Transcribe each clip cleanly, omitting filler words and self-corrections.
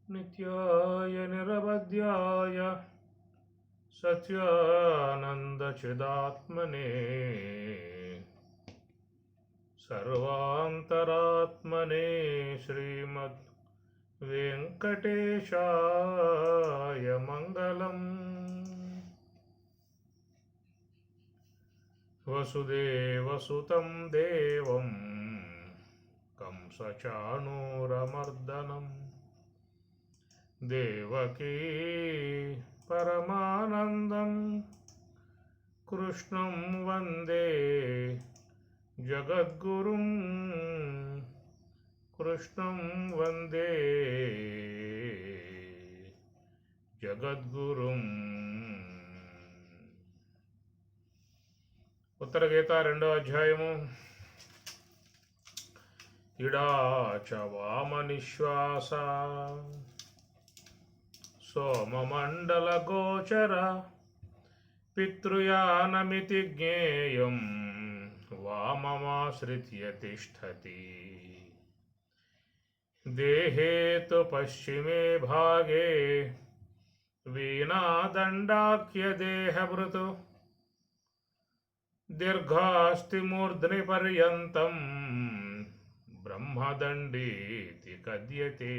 नित्याय निरवध्याय सत्यानन्दचिदात्मने सर्वान्तरात्मने श्रीमद् वेङ्कटेशाय मङ्गलम्। वसुदेवसुतं देवं कंसचाणूरमर्दनं देवकी परमानन्दं कृष्णं वन्दे जगद्गुरुं कृष्णं वन्दे జగద్గురుం. ఉత్తర గీత 2వ అధ్యాయము. ఇడాచ వామనిశ్వాస సోమమండల గోచర పితృయానమితి జ్ఞేయం వామమాశ్రిత్య తిష్టతి దేహే తు పశ్చిమే భాగే వీణాదండాఖ్యదేహభృతు దీర్ఘాస్తి మూర్ధ్ని పర్యంతం బ్రహ్మదండీతి కద్యతే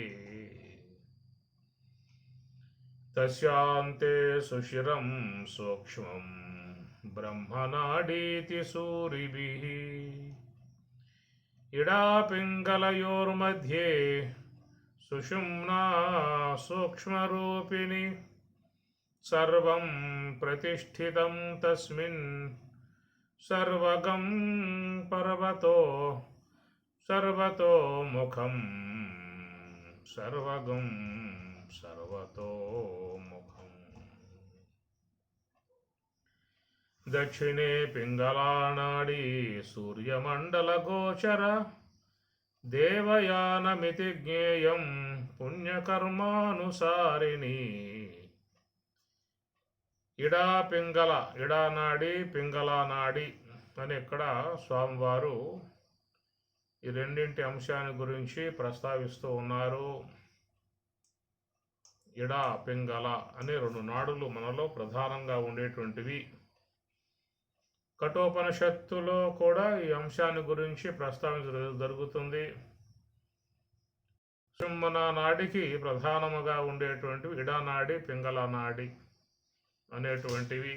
తస్యాంతే సుశిరం సూక్ష్మం బ్రహ్మనాడీతి సూరిభిః ఇడాపింగళయోర్మధ్యే సుషుమ్నా సూక్ష్మరూపిణి సర్వం ప్రతిష్ఠితం తస్మిన్ సర్వగం సర్వతో ముఖం సర్వగం సర్వతో ముఖం. దక్షిణే పింగళానాడి సూర్యమండల గోచర దేవయానమితి జ్ఞేయం పుణ్యకర్మానుసారిణి. ఇడానాడి పింగళానాడి అని ఇక్కడ స్వామివారు ఈ రెండింటి అంశాన్ని గురించి ప్రస్తావిస్తూ ఉన్నారు. ఇడా పింగళ అనే 2 నాడులు మనలో ప్రధానంగా ఉండేటువంటివి. కఠోపనిషత్తులో కూడా ఈ అంశాన్ని గురించి ప్రస్తావించడం జరుగుతుంది. సుషుమ్న నాడికి ప్రధానముగా ఉండేటువంటివి ఇడానాడి పింగళానాడి అనేటువంటివి.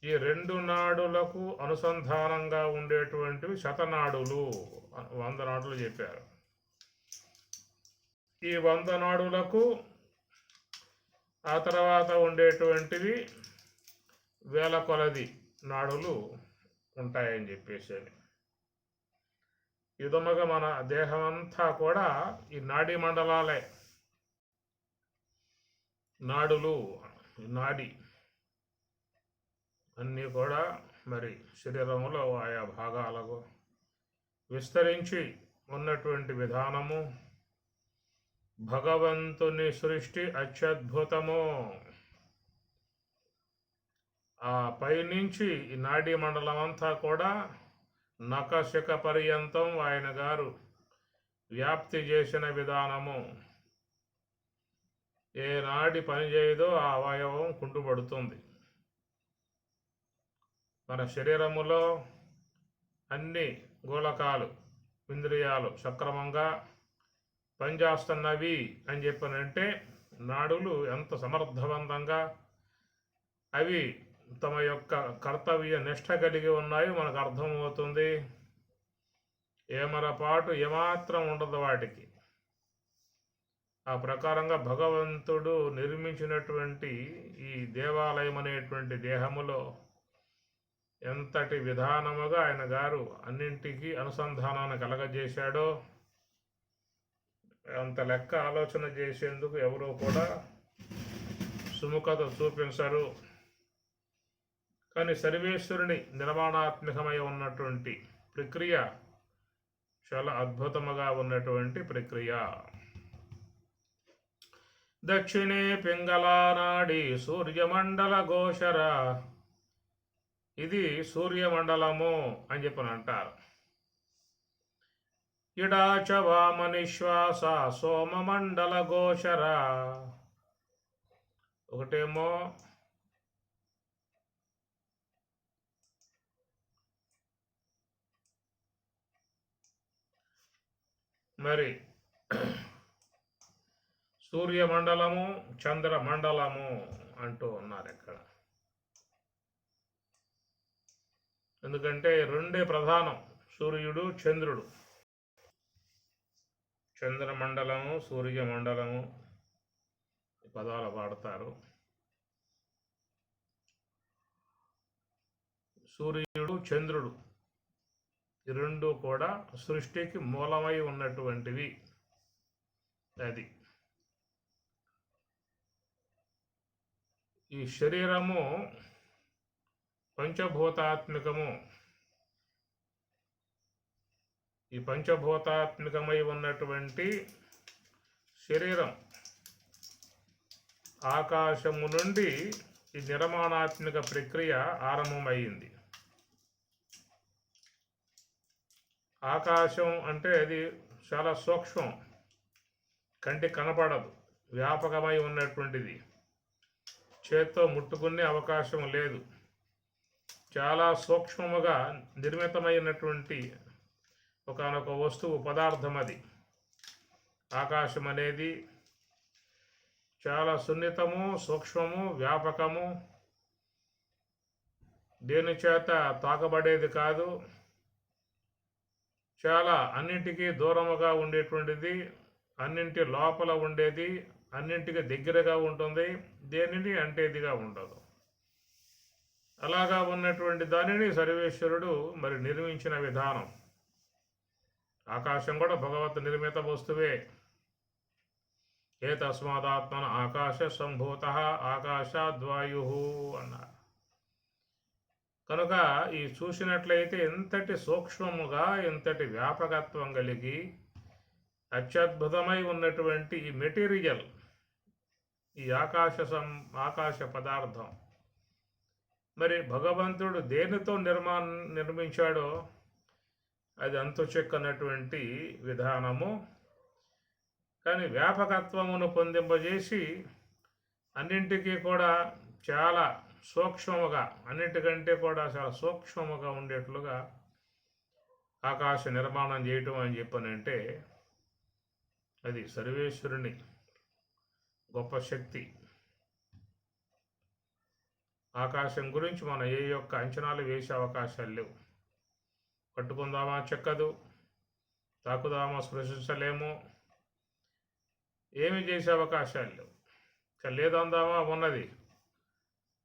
ఈ 2 నాడులకు అనుసంధానంగా ఉండేటువంటివి శతనాడులు, 100 నాడులు చెప్పారు. ఈ 100 నాడులకు ఆ తర్వాత ఉండేటువంటివి వేల కొలది నాడులు ఉంటాయని చెప్పేసి. ఈ విధముగా మన దేహం అంతా కూడా ఈ నాడీ మండలాలే. నాడులు, నాడి అన్నీ కూడా మరి శరీరంలో ఆయా భాగాలకు విస్తరించి ఉన్నటువంటి విధానము. భగవంతుని సృష్టి అత్యద్భుతము. ఆ పైనుంచి ఈ నాడీ మండలం అంతా కూడా నఖశిఖ పర్యంతం ఆయన గారు వ్యాప్తి చేసిన విధానము. ఏ నాడి పనిచేయదో ఆ అవయవం కుంటుపడుతుంది. మన శరీరములో అన్ని గోళకాలు, ఇంద్రియాలు సక్రమంగా పనిచేస్తున్నవి అని చెప్పనంటే నాడులు ఎంత సమర్థవంతంగా అవి తమ యొక్క కర్తవ్య నిష్ట కలిగి ఉన్నాయో మనకు అర్థమవుతుంది. ఏమరపాటు ఏమాత్రం ఉండదు వాటికి. ఆ ప్రకారంగా భగవంతుడు నిర్మించినటువంటి ఈ దేవాలయం అనేటువంటి దేహములో ఎంతటి విధానముగా ఆయన గారు అన్నింటికి అనుసంధానాన్ని కలగజేశాడో అంత లెక్క ఆలోచన చేసేందుకు ఎవరూ కూడా సుముఖత చూపించరు. కానీ సర్వేశ్వరుని నిర్మాణాత్మకమై ఉన్నటువంటి ప్రక్రియ చాలా అద్భుతముగా ఉన్నటువంటి ప్రక్రియ. దక్షిణే పింగళానాడి సూర్యమండల గోచర. ఇది సూర్యమండలము అని చెప్పని అంటారు. ఇడా చ వామనిశ్వాస సోమమండల గోచర. ఒకటేమో మరి సూర్యమండలము, చంద్రమండలము అంటూ ఉన్నారు ఇక్కడ. ఎందుకంటే రెండే ప్రధానం, సూర్యుడు చంద్రుడు. చంద్రమండలము, సూర్యమండలము పదాలు వాడతారు. సూర్యుడు, చంద్రుడు ఈ రెండు కూడా సృష్టికి మూలమై ఉన్నటువంటివి. అది ఈ శరీరము పంచభూతాత్మికము. ఈ పంచభూతాత్మికమై ఉన్నటువంటి శరీరం ఆకాశము నుండి ఈ నిర్మాణాత్మక ప్రక్రియ ఆరంభమైంది. ఆకాశం అంటే అది చాలా సూక్ష్మం, కంటికి కనపడదు, వ్యాపకమై ఉన్నటువంటిది, చేత్తో ముట్టుకునే అవకాశం లేదు. చాలా సూక్ష్మముగా నిర్మితమైనటువంటి ఒకానొక వస్తువు, పదార్థం అది. ఆకాశం అనేది చాలా సున్నితము, సూక్ష్మము, వ్యాపకము, దేని చేత తాకబడేది కాదు. చాలా అన్నింటికీ దూరముగా ఉండేటువంటిది, అన్నింటి లోపల ఉండేది, అన్నింటికి దగ్గరగా ఉంటుంది, దేనిని అంటేదిగా ఉండదు. అలాగా ఉన్నటువంటి దానిని సర్వేశ్వరుడు మరి నిర్మించిన విధానం. ఆకాశం కూడా భగవత్ నిర్మిత వస్తువే. ఏ తస్మాదాత్మన ఆకాశ సంభూత ఆకాశాద్వాయు అన్నారు. కనుక ఈ చూసినట్లయితే ఎంతటి సూక్ష్మముగా, ఎంతటి వ్యాపకత్వం కలిగి అత్యద్భుతమై ఉన్నటువంటి ఈ మెటీరియల్, ఈ ఆకాశ పదార్థం మరి భగవంతుడు దేనితో నిర్మించాడో అది అంతు చెక్కనటువంటి విధానము. కానీ వ్యాపకత్వమును పొందింపజేసి అన్నింటికీ కూడా చాలా సూక్ష్మముగా, అన్నింటికంటే కూడా చాలా సూక్ష్మముగా ఉండేట్లుగా ఆకాశ నిర్మాణం చేయటం అని చెప్పనంటే అది సర్వేశ్వరుని గొప్ప శక్తి. ఆకాశం గురించి మనం ఏ యొక్క అంచనాలు వేసే అవకాశాలు లేవు. పట్టుకుందామా చెక్కదు, తాకుదామా స్పృశించలేము, ఏమి చేసే అవకాశాలు లేవు. లేదందామా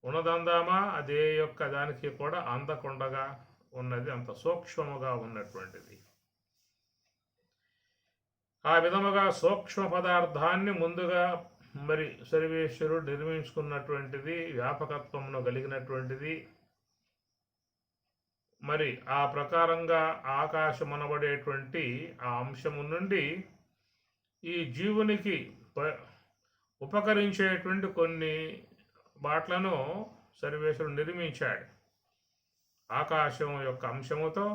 ఉన్నదందామా అదే యొక్క దానికి కూడా అందకుండగా ఉన్నది, అంత సూక్ష్మముగా ఉన్నటువంటిది. ఆ విధముగా సూక్ష్మ పదార్థాన్ని ముందుగా మరి సర్వేశ్వరుడు నిర్మించుకున్నటువంటిది, వ్యాపకత్వమును కలిగినటువంటిది. మరి ఆ ప్రకారంగా ఆకాశం అనబడేటువంటి ఆ అంశము నుండి ఈ జీవునికి ఉపకరించేటువంటి కొన్ని బాట్లను సర్వేశ్వరుడు నిర్మించాడు. ఆకాశం యొక్క అంశముతో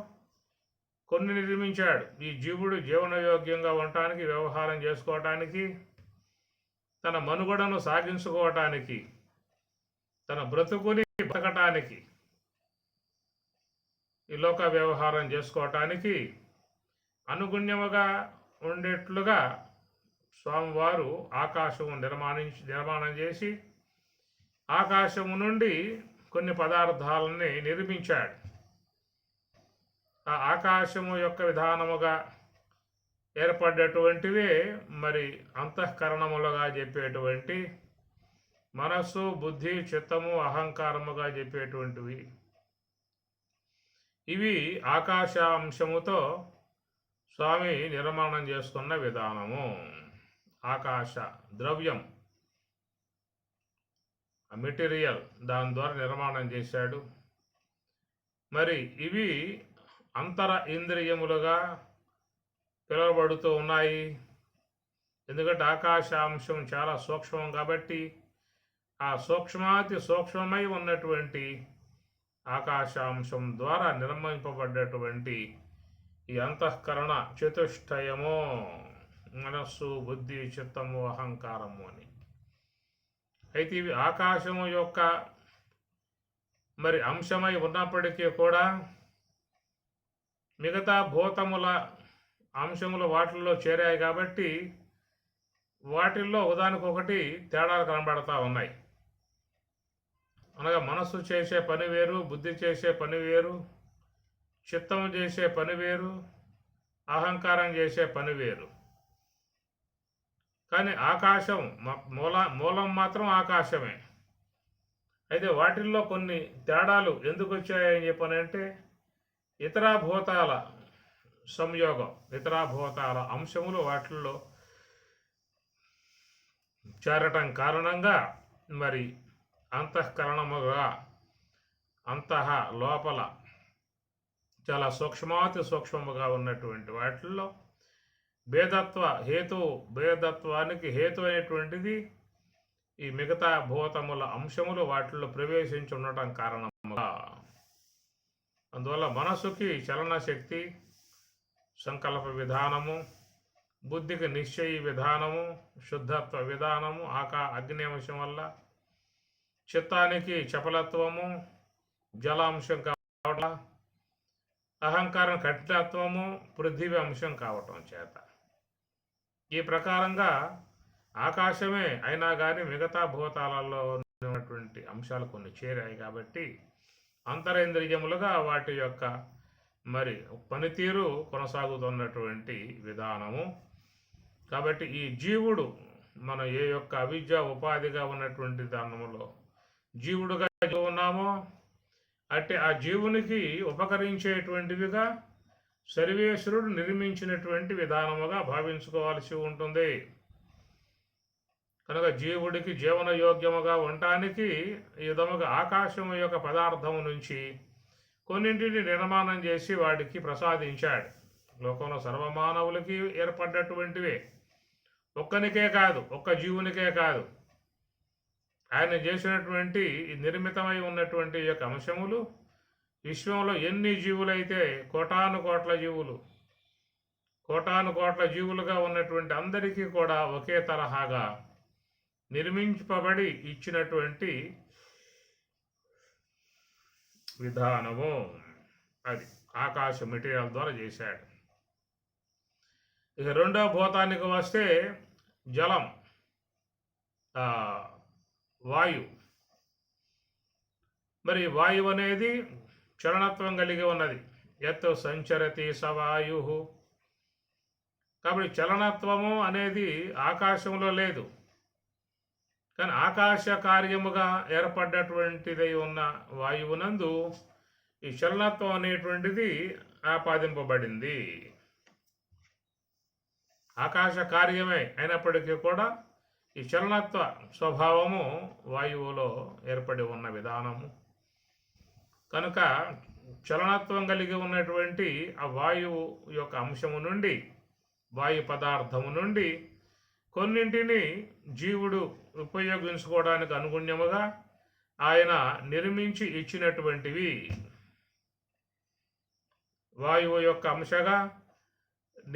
కొన్ని నిర్మించాడు. ఈ జీవుడు జీవనయోగ్యంగా ఉండటానికి, వ్యవహారం చేసుకోవటానికి, తన మనుగడను సాగించుకోవటానికి, తన బ్రతుకుని బతకటానికి, ఈ లోక వ్యవహారం చేసుకోవటానికి అనుగుణ్యముగా ఉండేట్లుగా స్వామివారు ఆకాశము నిర్మాణం చేసి ఆకాశము నుండి కొన్ని పదార్థాలని నిర్మించాడు. ఆ ఆకాశము యొక్క విధానముగా ఏర్పడ్డటువంటివే మరి అంతఃకరణములుగా చెప్పేటువంటి మనస్సు, బుద్ధి, చిత్తము, అహంకారముగా చెప్పేటువంటివి. ఇవి ఆకాశాంశముతో స్వామి నిర్మాణం చేసుకున్న విధానము. ఆకాశ ద్రవ్యం, ఆ మెటీరియల్, దాని ద్వారా నిర్మాణం చేశాడు. మరి ఇవి అంతర ఇంద్రియములుగా పిలువబడుతూ ఉన్నాయి. ఎందుకంటే ఆకాశాంశం చాలా సూక్ష్మం కాబట్టి ఆ సూక్ష్మాతి సూక్ష్మమై ఉన్నటువంటి ఆకాశాంశం ద్వారా నిర్మింపబడ్డటువంటి ఈ అంతఃకరణ చతుష్టయము, మనస్సు, బుద్ధి, చిత్తము, అహంకారము అని. అయితే ఇవి ఆకాశము యొక్క మరి అంశమై ఉన్నప్పటికీ కూడా మిగతా భూతముల అంశములు వాటిల్లో చేరాయి కాబట్టి వాటిల్లో ఉదాహరణకొకటి తేడాలు కనబడతా ఉన్నాయి. అనగా మనస్సు చేసే పని వేరు, బుద్ధి చేసే పని వేరు, చిత్తము చేసే పని వేరు, అహంకారం చేసే పని వేరు. కానీ ఆకాశం మూలం మాత్రం ఆకాశమే. అయితే వాటిల్లో కొన్ని తేడాలు ఎందుకు వచ్చాయని చెప్పనంటే ఇతర భూతాల సంయోగం, ఇతర భూతాల అంశములు వాటిల్లో చేరటం కారణంగా మరి అంతఃకరణముగా లోపల చాలా సూక్ష్మాతి సూక్ష్మముగా ఉన్నటువంటి వాటిల్లో భేదత్వానికి హేతు అయినటువంటిది ఈ మిగతా భూతముల అంశములు వాటిల్లో ప్రవేశించి ఉండటం కారణముగా. అందువల్ల మనసుకి చలన శక్తి, సంకల్ప విధానము, బుద్ధికి నిశ్చయ విధానము, శుద్ధత్వ విధానము అగ్ని అంశం వల్ల, చిత్తానికి చపలత్వము, జలాంశం కావటం, అహంకారం కఠినత్వము, పృథివీ అంశం కావటం చేత ఈ ప్రకారంగా ఆకాశమే అయినా కానీ మిగతా భూతాలలో ఉన్నటువంటి అంశాలు కొన్ని చేరాయి కాబట్టి అంతరేంద్రియములుగా వాటి యొక్క మరి పనితీరు కొనసాగుతున్నటువంటి విధానము. కాబట్టి ఈ జీవుడు మన ఏ యొక్క అవిద్య ఉపాధిగా ఉన్నటువంటి దానములో జీవుడుగా ఉన్నామో అంటే ఆ జీవునికి ఉపకరించేటువంటివిగా సర్వేశ్వరుడు నిర్మించినటువంటి విధానముగా భావించుకోవాల్సి ఉంటుంది. కనుక జీవుడికి జీవన యోగ్యముగా ఉండటానికి ఈ విధముగా ఆకాశము యొక్క పదార్థము నుంచి కొన్నింటిని నిర్మాణం చేసి వాడికి ప్రసాదించాడు. లోకంలో సర్వమానవులకి ఏర్పడ్డటువంటివే, ఒక్కనికే కాదు, ఒక్క జీవునికే కాదు. ఆయన చేసినటువంటి నిర్మితమై ఉన్నటువంటి యొక్క అంశములు విశ్వంలో ఎన్ని జీవులైతే కోటాను కోట్ల జీవులుగా ఉన్నటువంటి అందరికీ కూడా ఒకే తరహాగా నిర్మించబడి ఇచ్చినటువంటి విధానము అది ఆకాశ మెటీరియల్ ద్వారా చేశాడు. ఇక రెండో భూతానికి వస్తే జలం, వాయు. మరి వాయువు అనేది చలనత్వం కలిగి ఉన్నది. యత్ సంచరతి సవాయు. కాబట్టి చలనత్వము అనేది ఆకాశంలో లేదు, కానీ ఆకాశ కార్యముగా ఏర్పడ్డటువంటిదై ఉన్న వాయువునందు ఈ చలనత్వం అనేటువంటిది ఆపాదింపబడింది. ఆకాశ కార్యమే అయినప్పటికీ కూడా ఈ చలనత్వ స్వభావము వాయువులో ఏర్పడి ఉన్న విధానము కనుక చలనత్వం కలిగి ఉన్నటువంటి ఆ వాయువు యొక్క అంశము నుండి, వాయు పదార్థము నుండి కొన్నింటిని జీవుడు ఉపయోగించుకోవడానికి అనుగుణ్యముగా ఆయన నిర్మించి ఇచ్చినటువంటివి వాయువు యొక్క అంశగా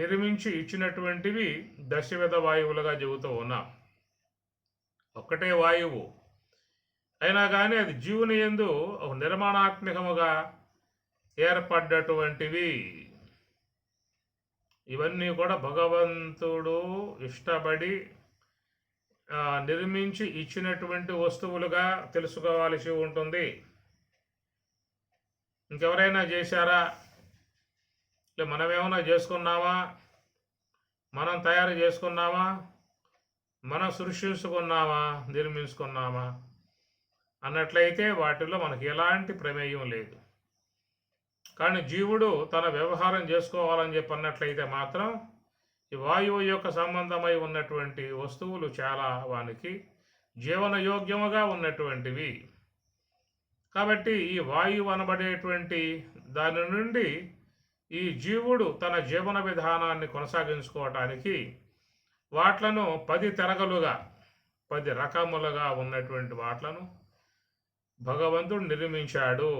నిర్మించి ఇచ్చినటువంటివి దశవిధ వాయువులుగా చెబుతూ ఉన్నాం. ఒక్కటే వాయువు అయినా కానీ అది జీవుని యందు నిర్మాణాత్మకముగా ఏర్పడ్డటువంటివి. ఇవన్నీ కూడా భగవంతుడు ఇష్టపడి నిర్మించి ఇచ్చినటువంటి వస్తువులుగా తెలుసుకోవాల్సి ఉంటుంది. ఇంకెవరైనా చేశారా, మనమేమైనా చేసుకున్నామా, మనం తయారు చేసుకున్నామా, మనం సృష్టించుకున్నామా, నిర్మించుకున్నామా అన్నట్లయితే వాటిలో మనకి ఎలాంటి ప్రమేయం లేదు. కానీ జీవుడు తన వ్యవహారం చేసుకోవాలని చెప్పన్నట్లయితే మాత్రం ఈ వాయువు యొక్క సంబంధమై ఉన్నటువంటి వస్తువులు చాలా వానికి జీవన యోగ్యముగా ఉన్నటువంటివి. కాబట్టి ఈ వాయువు అనబడేటువంటి దాని నుండి ఈ జీవుడు తన జీవన విధానాన్ని కొనసాగించుకోవటానికి వాట్లను 10 తెరగలుగా 10 రకములుగా ఉన్నటువంటి వాట్లను భగవంతుడు నిర్మించాడు.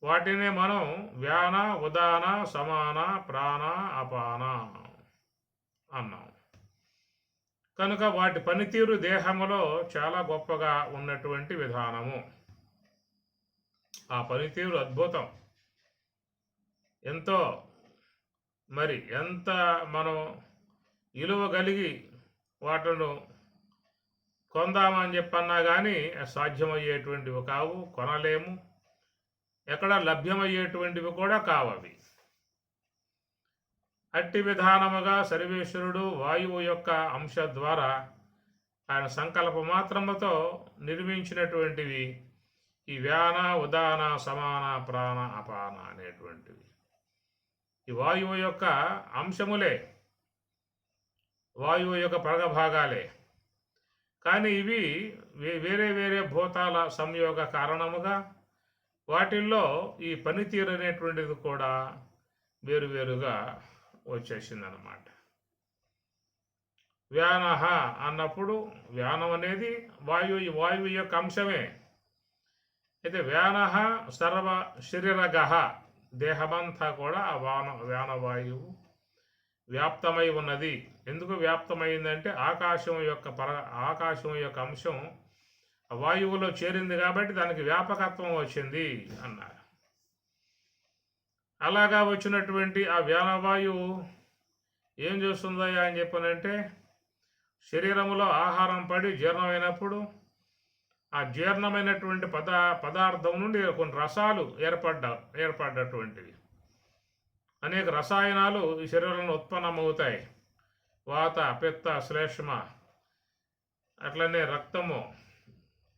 వాటినే మనం వ్యాన ఉదాన సమాన ప్రాణ అపాన అన్నాం. కనుక వాటి పనితీరు దేహములో చాలా గొప్పగా ఉన్నటువంటి విధానము. ఆ పనితీరు అద్భుతం. ఎంతో ఎంత మనం విలువ కలిగి వాటిను కొందామని చెప్పన్నా కానీ సాధ్యమయ్యేటువంటివి కావు, కొనలేము. ఎక్కడ లభ్యమయ్యేటువంటివి కూడా కావు అవి. అట్టి విధానముగా సర్వేశ్వరుడు వాయువు యొక్క అంశ ద్వారా ఆయన సంకల్ప మాత్రముతో నిర్మించినటువంటివి ఈ వ్యాన ఉదాన సమాన ప్రాణ అపాన అనేటువంటివి. ఈ వాయువు యొక్క అంశములే, వాయువు యొక్క పరగభాగాలే. కానీ ఇవి వేరే వేరే భూతాల సంయోగ కారణముగా వాటిల్లో ఈ పనితీరు అనేటువంటిది కూడా వేరువేరుగా వచ్చేసిందనమాట. వ్యానహ అన్నప్పుడు వ్యానం అనేది వాయువు యొక్క అంశమే. అయితే వ్యానహ సర్వ శరీరగహ, దేహమంతా కూడా ఆ వ్యానవాయువు వ్యాప్తమై ఉన్నది. ఎందుకు వ్యాప్తమైందంటే ఆకాశం యొక్క అంశం వాయువులో చేరింది కాబట్టి దానికి వ్యాపకత్వం వచ్చింది అన్నారు. అలాగా వచ్చినటువంటి ఆ వ్యానవాయువు ఏం చేస్తుందయ్యా అని చెప్పనంటే, శరీరములో ఆహారం పడి జీర్ణమైనప్పుడు ఆ జీర్ణమైనటువంటి పదార్థం నుండి కొన్ని రసాలు ఏర్పడ్డటువంటివి. అనేక రసాయనాలు ఈ శరీరంలో ఉత్పన్నమవుతాయి. వాత, పిత్త, శ్లేష్మ, అట్లనే రక్తము,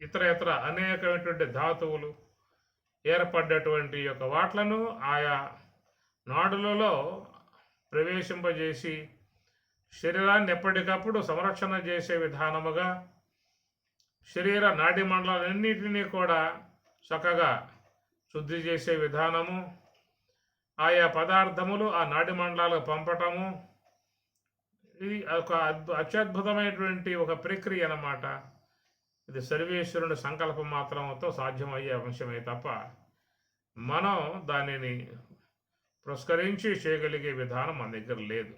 ఇతర అనేకమైనటువంటి ధాతువులు ఏర్పడ్డటువంటి యొక్క వాట్లను ఆయా నాడులలో ప్రవేశింపజేసి శరీరాన్ని ఎప్పటికప్పుడు సంరక్షణ చేసే విధానముగా శరీర నాడి మండలాలన్నింటినీ కూడా చక్కగా శుద్ధి చేసే విధానము, ఆయా పదార్థములు ఆ నాడి మండలాలకు పంపటము, ఇది ఒక అత్యద్భుతమైనటువంటి ఒక ప్రక్రియ అన్నమాట. ఇది సర్వేశ్వరుని సంకల్పం మాత్రంతో సాధ్యమయ్యే అంశమే తప్ప మనం దానిని పురస్కరించి చేయగలిగే విధానం మన దగ్గర లేదు.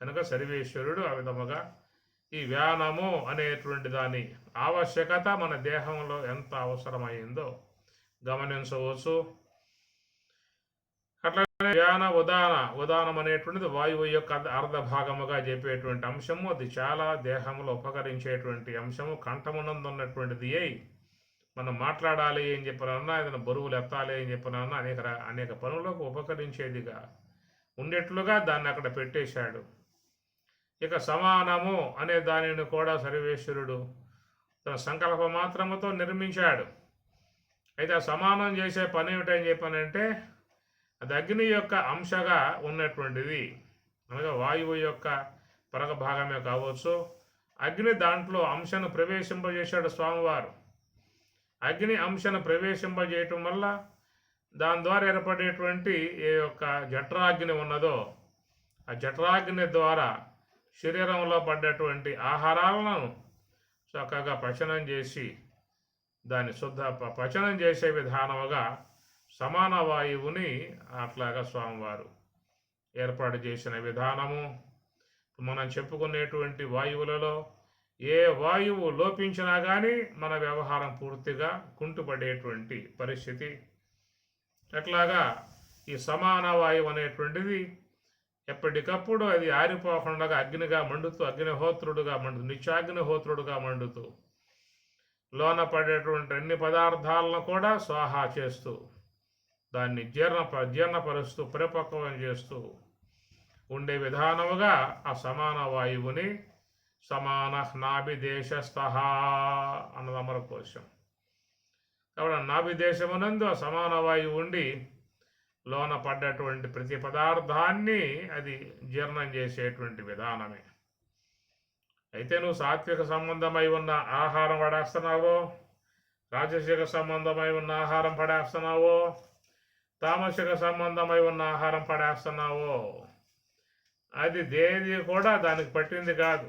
కనుక సర్వేశ్వరుడు ఆ విధముగా ఈ వ్యానము అనేటువంటి దాని ఆవశ్యకత మన దేహంలో ఎంత అవసరమైందో గమనించవచ్చు. అట్లనే వ్యాన ఉదానం అనేటువంటిది వాయువు యొక్క అర్ధ భాగముగా చెప్పేటువంటి అంశము. అది చాలా దేహంలో ఉపకరించేటువంటి అంశము. కంఠమునందు ఉన్నటువంటిది మనం మాట్లాడాలి అని చెప్పినన్నా, ఏదైనా బరువులు ఎత్తాలి అని చెప్పినన్నా అనేక పనులకు ఉపకరించేదిగా ఉండేట్లుగా దాన్ని అక్కడ పెట్టేశాడు. ఇక సమానము అనే దానిని కూడా సర్వేశ్వరుడు తన సంకల్ప మాత్రముతో నిర్మించాడు. అయితే ఆ సమానం చేసే పని ఏమిటని చెప్పానంటే, అది అగ్ని యొక్క అంశగా ఉన్నటువంటిది. అనగా వాయువు యొక్క పరగ భాగమే కావచ్చు. అగ్ని దాంట్లో అంశను ప్రవేశింపజేశాడు స్వామివారు. అగ్ని అంశను ప్రవేశింపజేయటం వల్ల దాని ద్వారా ఏర్పడేటువంటి ఏ యొక్క జఠరాగ్ని ఉన్నదో ఆ జఠరాగ్ని ద్వారా శరీరంలో పడ్డటువంటి ఆహారాలను చక్కగా పచనం చేసి దాన్ని పచనం చేసే విధానముగా సమాన వాయువుని అట్లాగా స్వామివారు ఏర్పాటు చేసిన విధానము. మనం చెప్పుకునేటువంటి వాయువులలో ఏ వాయువు లోపించినా కానీ మన వ్యవహారం పూర్తిగా కుంటుపడేటువంటి పరిస్థితి. అట్లాగా ఈ సమాన వాయువు అనేటువంటిది ఎప్పటికప్పుడు అది ఆరిపోకుండా అగ్నిగా మండుతూ నిత్యాగ్నిహోత్రుడుగా మండుతూ లోన పడేటువంటి అన్ని పదార్థాలను కూడా స్వాహా చేస్తూ దాన్ని జీర్ణపరుస్తూ పరిపక్వం చేస్తూ ఉండే విధానముగా ఆ సమాన వాయువుని సమాన నాభిదేశస్థ అన్నది అమరకోశం. కాబట్టి నాభిదేశమునందు ఆ సమాన వాయువు ఉండి లోన పడ్డటువంటి ప్రతి పదార్థాన్ని అది జీర్ణం చేసేటువంటి విధానమే. అయితే నువ్వు సాత్విక సంబంధమై ఉన్న ఆహారం పడేస్తున్నావో, రాజసిక సంబంధమై ఉన్న ఆహారం పడేస్తున్నావో, తామసిక సంబంధమై ఉన్న ఆహారం పడేస్తున్నావో, అది దేది కూడా దానికి పట్టింది కాదు.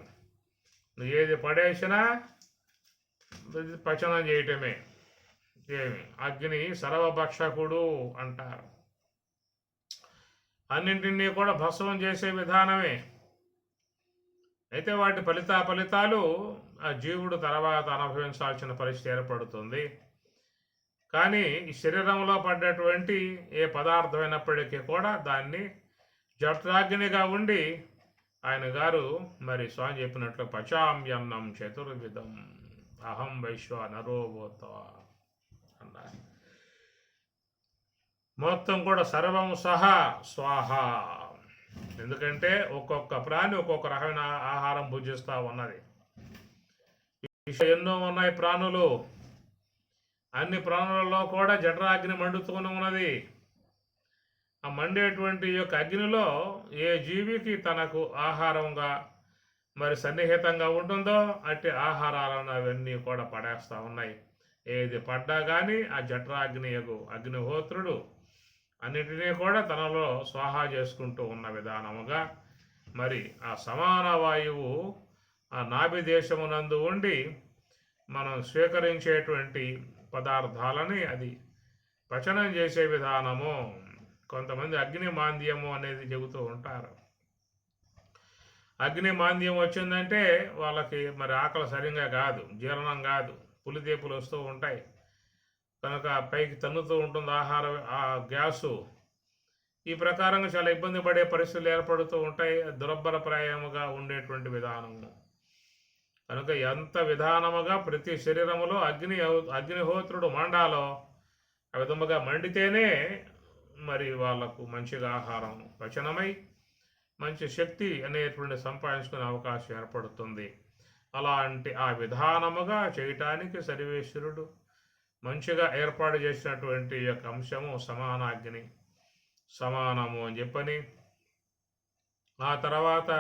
నువ్వు ఏది పడేసినా పచనం చేయటమే. ఏమి అగ్ని సర్వభక్షకుడు అంటారు. అన్నింటినీ కూడా భస్మం చేసే విధానమే. అయితే వాటి ఫలితాలు ఆ జీవుడు తర్వాత అనుభవించాల్సిన పరిస్థితి ఏర్పడుతుంది. కానీ ఈ శరీరంలో పడ్డటువంటి ఏ పదార్థమైనప్పటికీ కూడా దాన్ని జఠరాగ్నిగా ఉండి ఆయన గారు మరి స్వామి చెప్పినట్లు పచామ్యన్నం చతుర్విధం అహం వైశ్వ నరోభూత అన్నారు. మొత్తం కూడా సర్వం సహా స్వాహ. ఎందుకంటే ఒక్కొక్క ప్రాణి ఒక్కొక్క రకమైన ఆహారం భుజిస్తూ ఉన్నది. ఎన్నో ఉన్నాయి ప్రాణులు. అన్ని ప్రాణులలో కూడా జఠరాగ్ని మండుతూనే ఉన్నది. ఆ మండేటువంటి యొక్క అగ్నిలో ఏ జీవికి తనకు ఆహారంగా మరి సన్నిహితంగా ఉంటుందో అట్టి ఆహారాలను అవన్నీ కూడా పడేస్తూ ఉన్నాయి. ఏది పడ్డా కానీ ఆ జఠరాగ్నియకు అగ్నిహోత్రుడు అన్నిటినీ కూడా తనలో స్వాహా చేసుకుంటూ ఉన్న విధానముగా మరి ఆ సమాన వాయువు ఆ నాభి దేశమునందు ఉండి మనం స్వీకరించేటువంటి పదార్థాలని అది పచనం చేసే విధానము. కొంతమంది అగ్ని మాంద్యము అనేది చెబుతూ ఉంటారు. అగ్ని మాంద్యం వచ్చిందంటే వాళ్ళకి మరి ఆకలి సరిగ్గా కాదు, జీర్ణం కాదు, పులిదేపులు వస్తూ ఉంటాయి కనుక పైకి తన్నుతూ ఉంటుంది ఆహారం, ఆ గ్యాసు. ఈ ప్రకారంగా చాలా ఇబ్బంది పడే పరిస్థితులు ఏర్పడుతూ ఉంటాయి. దురబ్బరప్రాయముగా ఉండేటువంటి విధానము కనుక ఎంత విధానముగా ప్రతి శరీరములో అగ్నిహోత్రుడు మండాలో ఆ విధముగా మండితేనే మరి వాళ్లకు మంచిగా ఆహారం పచనమై మంచి శక్తి అనేటువంటి సంపాదించుకునే అవకాశం ఏర్పడుతుంది. అలాంటి ఆ విధానముగా చేయటానికి సర్వేశ్వరుడు మంచిగా ఏర్పాటు చేసినటువంటి యొక్క అంశము సమానాగ్ని, సమానము అని చెప్పని. ఆ తర్వాత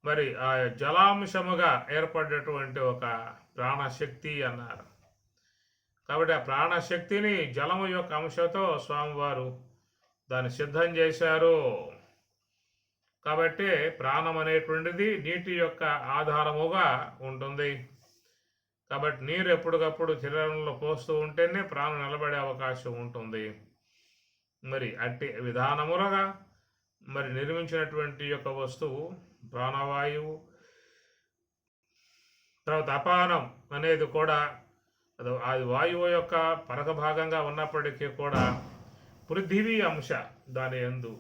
మరి ఆ జలాంశముగా ఏర్పడేటువంటి ఒక ప్రాణశక్తి అన్నారు. కాబట్టి ఆ ప్రాణశక్తిని జలము యొక్క అంశంతో స్వామివారు దాన్ని సిద్ధం చేశారు. కాబట్టి ప్రాణం అనేటువంటిది నీటి యొక్క ఆధారముగా ఉంటుంది. కాబట్టి నీరు ఎప్పటికప్పుడు శరీరంలో పోస్తూ ఉంటేనే ప్రాణం నిలబడే అవకాశం ఉంటుంది. మరి అట్టి విధానములుగా మరి నిర్మించినటువంటి యొక్క వస్తువు ప్రాణవాయువు. తర్వాత అపానం అనేది కూడా అది వాయువు యొక్క పరక భాగంగా ఉన్నప్పటికీ కూడా పృథివీ అంశ దాని యందు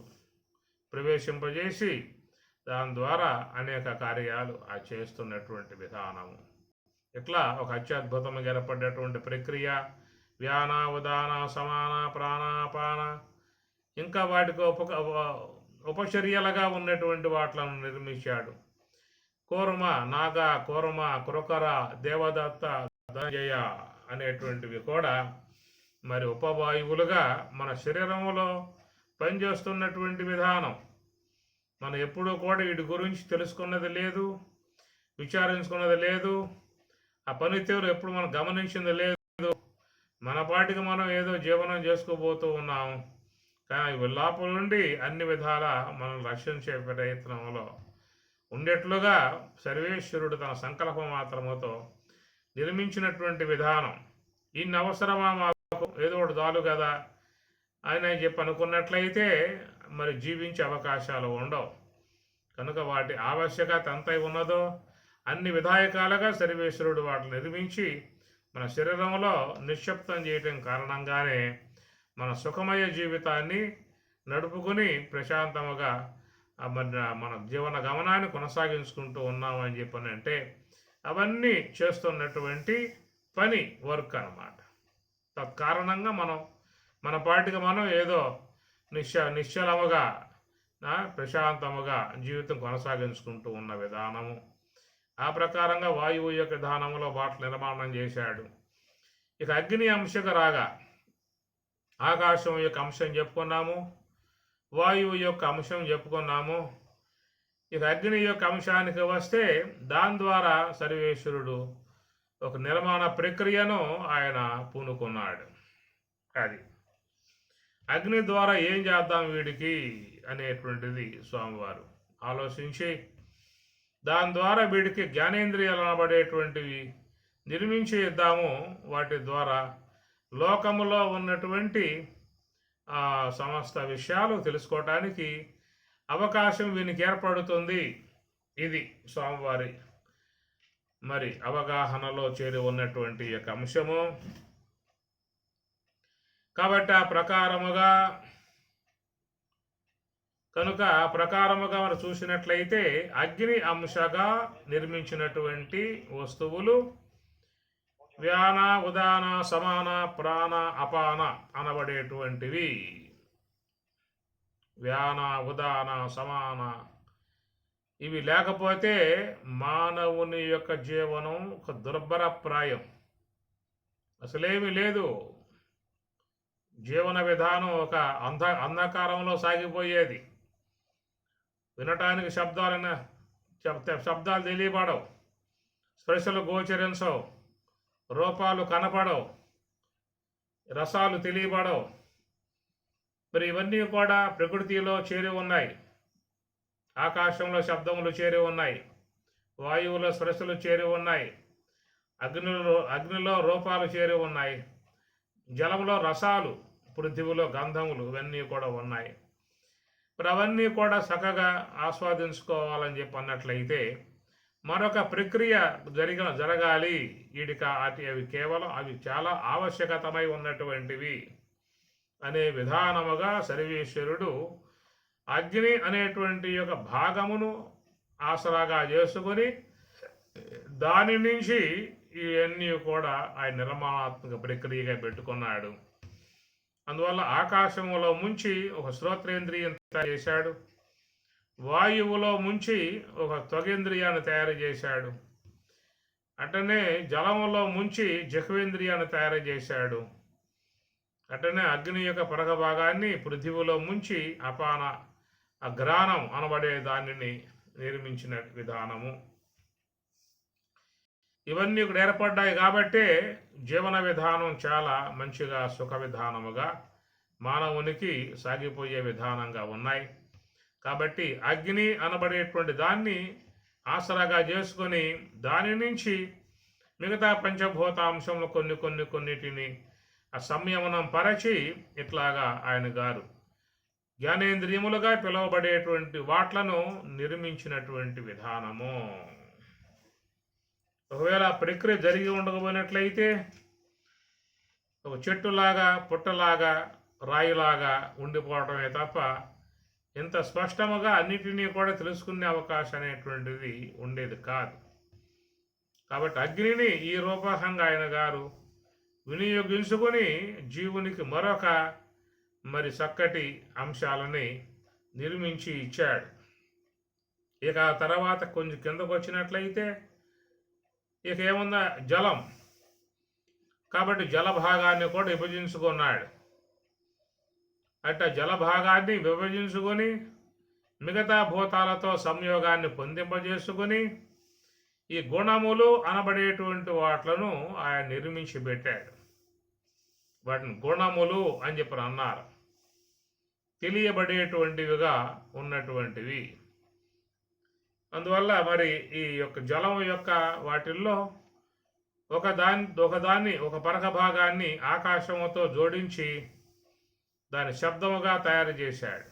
ప్రవేశింపజేసి దాని ద్వారా అనేక కార్యాలు చేస్తున్నటువంటి విధానము. ఇట్లా ఒక అత్యద్భుతంగా ఏర్పడేటువంటి ప్రక్రియ వ్యాన ఉదాన సమాన ప్రాణాపాన ఇంకా వాటికి ఉపచర్యలుగా ఉన్నటువంటి వాటిలను నిర్మించాడు. కూర్మ, నాగ, కూర్మ, కృకర, దేవదత్త, ధనంజయ అనేటువంటివి కూడా మరి ఉపవాయువులుగా మన శరీరంలో పనిచేస్తున్నటువంటి విధానం. మనం ఎప్పుడూ కూడా వీటి గురించి తెలుసుకున్నది లేదు, విచారించుకున్నది లేదు, ఆ పనితీరు ఎప్పుడు మనం గమనించింది లేదు. మన పాటికి మనం ఏదో జీవనం చేసుకోబోతూ ఉన్నాం. కానీ లోపల నుండి అన్ని విధాల మనం రక్షించే ప్రయత్నంలో ఉండేట్లుగా సర్వేశ్వరుడు తన సంకల్ప మాత్రముతో నిర్మించినటువంటి విధానం. ఇన్ని అవసరమా మాకు, ఏదో ఒకటి చాలు కదా అని చెప్పి అనుకున్నట్లయితే మరి జీవించే అవకాశాలు ఉండవు. కనుక వాటి ఆవశ్యకత ఎంత ఉన్నదో అన్ని విధాయకాలుగా సర్వేశ్వరుడు వాటిని నిర్మించి మన శరీరంలో నిశ్శబ్దం చేయటం కారణంగానే మన సుఖమయ జీవితాన్ని నడుపుకుని ప్రశాంతముగా మన జీవన గమనాన్ని కొనసాగించుకుంటూ ఉన్నామని చెప్పని అంటే అవన్నీ చేస్తున్నటువంటి పని, వర్క్ అన్నమాట. తత్కారణంగా మన పాటికి మనం ఏదో నిశ్చలముగా ప్రశాంతముగా జీవితం కొనసాగించుకుంటూ ఉన్న విధానము. ఆ ప్రకారంగా వాయువు యొక్క విధానంలో వాటి నిర్మాణం చేశాడు. ఇక అగ్ని అంశకు రాగా ఆకాశం యొక్క అంశం చెప్పుకున్నాము, వాయువు యొక్క అంశం చెప్పుకున్నాము. ఇక అగ్ని యొక్క అంశానికి వస్తే దాని ద్వారా సర్వేశ్వరుడు ఒక నిర్మాణ ప్రక్రియను ఆయన పూనుకున్నాడు. అది అగ్ని ద్వారా ఏం చేద్దాం వీడికి అనేటువంటిది స్వామివారు ఆలోచించి దాని ద్వారా వీడికి జ్ఞానేంద్రియాలు అనబడేటువంటివి నిర్మించి ఇద్దాము. వాటి ద్వారా లోకములో ఉన్నటువంటి సమస్త విషయాలు తెలుసుకోవటానికి అవకాశం వీనికి ఏర్పడుతుంది. ఇది స్వామివారి మరి అవగాహనలో చేరి ఉన్నటువంటి యొక్క అంశము. కాబట్టి ఆ ప్రకారముగా మనం చూసినట్లయితే అగ్ని అంశగా నిర్మించినటువంటి వస్తువులు వ్యాన, ఉదాన, సమాన, ప్రాణ, అపాన అనబడేటువంటివి. వ్యాన, ఉదాన, సమాన ఇవి లేకపోతే మానవుని యొక్క జీవనం ఒక దుర్భరప్రాయం, అసలేమీ లేదు. జీవన విధానం ఒక అంధకారంలో సాగిపోయేది. వినటానికి శబ్దాలు తెలియబడవు, స్పర్శలు గోచరించవు, రూపాలు కనపడవు, రసాలు తెలియబడవు. మరి ఇవన్నీ కూడా ప్రకృతిలో చేరి ఉన్నాయి. ఆకాశంలో శబ్దములు చేరి ఉన్నాయి, వాయువులో స్పర్శలు చేరి ఉన్నాయి, అగ్నిలో రూపాలు చేరి ఉన్నాయి, జలంలో రసాలు, పృథివిలో గంధములు ఇవన్నీ కూడా ఉన్నాయి. మరి అవన్నీ కూడా చక్కగా ఆస్వాదించుకోవాలని చెప్పి అన్నట్లయితే మరొక ప్రక్రియ జరగాలి. అవి చాలా ఆవశ్యకతమై ఉన్నటువంటివి అనే విధానముగా సర్వేశ్వరుడు అగ్ని అనేటువంటి యొక్క భాగమును ఆసరాగా చేసుకొని దాని నుంచి ఇవన్నీ కూడా ఆయన నిర్మాణాత్మక ప్రక్రియగా పెట్టుకున్నాడు. అందువల్ల ఆకాశములో ముంచి ఒక శ్రోత్రేంద్రియం తయారు చేశాడు, వాయువులో ముంచి ఒక త్వగేంద్రియాన్ని తయారు చేశాడు, అటనే జలములో ముంచి జహ్వేంద్రియాన్ని తయారు చేశాడు, అటనే అగ్ని యొక్క పరగ భాగాన్ని పృథివిలో ముంచి అపాన అఘ్రాణం అనబడే దానిని నిర్మించిన విధానము. ఇవన్నీ ఇక్కడ ఏర్పడ్డాయి కాబట్టే జీవన విధానం చాలా మంచిగా సుఖ విధానముగా మానవునికి సాగిపోయే విధానంగా ఉన్నాయి. కాబట్టి అగ్ని అనబడేటువంటి దాన్ని ఆసరాగా చేసుకొని దాని నుంచి మిగతా పంచభూతాంశంలో కొన్నిటిని సంయమనం పరచి ఇట్లాగా ఆయన గారు జ్ఞానేంద్రియములుగా పిలువబడేటువంటి వాట్లను నిర్మించినటువంటి విధానము. ఒకవేళ ప్రక్రియ జరిగి ఉండకపోయినట్లయితే ఒక చెట్టులాగా, పుట్టలాగా, రాయిలాగా ఉండిపోవటమే తప్ప ఇంత స్పష్టముగా అన్నిటినీ కూడా తెలుసుకునే అవకాశం అనేటువంటిది ఉండేది కాదు. కాబట్టి అగ్నిని ఈ రూపకంగా ఆయన గారు వినియోగించుకొని జీవునికి మరొక చక్కటి అంశాలని నిర్మించి ఇచ్చాడు. ఇక తర్వాత కొంచెం కిందకు వచ్చినట్లయితే ఇక ఏముందా, జలం. కాబట్టి జల భాగాన్ని కూడా విభజించుకున్నాడు. జల భాగాన్ని విభజించుకొని మిగతా భూతాలతో సంయోగాన్ని పొందింపజేసుకొని ఈ గుణములు అనబడేటువంటి వాట్లను ఆయన నిర్మించి పెట్టాడు. వాటిని గుణములు అని చెప్పి అన్నారు, తెలియబడేటువంటివిగా ఉన్నటువంటివి. అందువల్ల మరి ఈ యొక్క జలం యొక్క వాటిల్లో ఒక పరక భాగాన్ని ఆకాశముతో జోడించి దాని శబ్దముగా తయారు చేశాడు.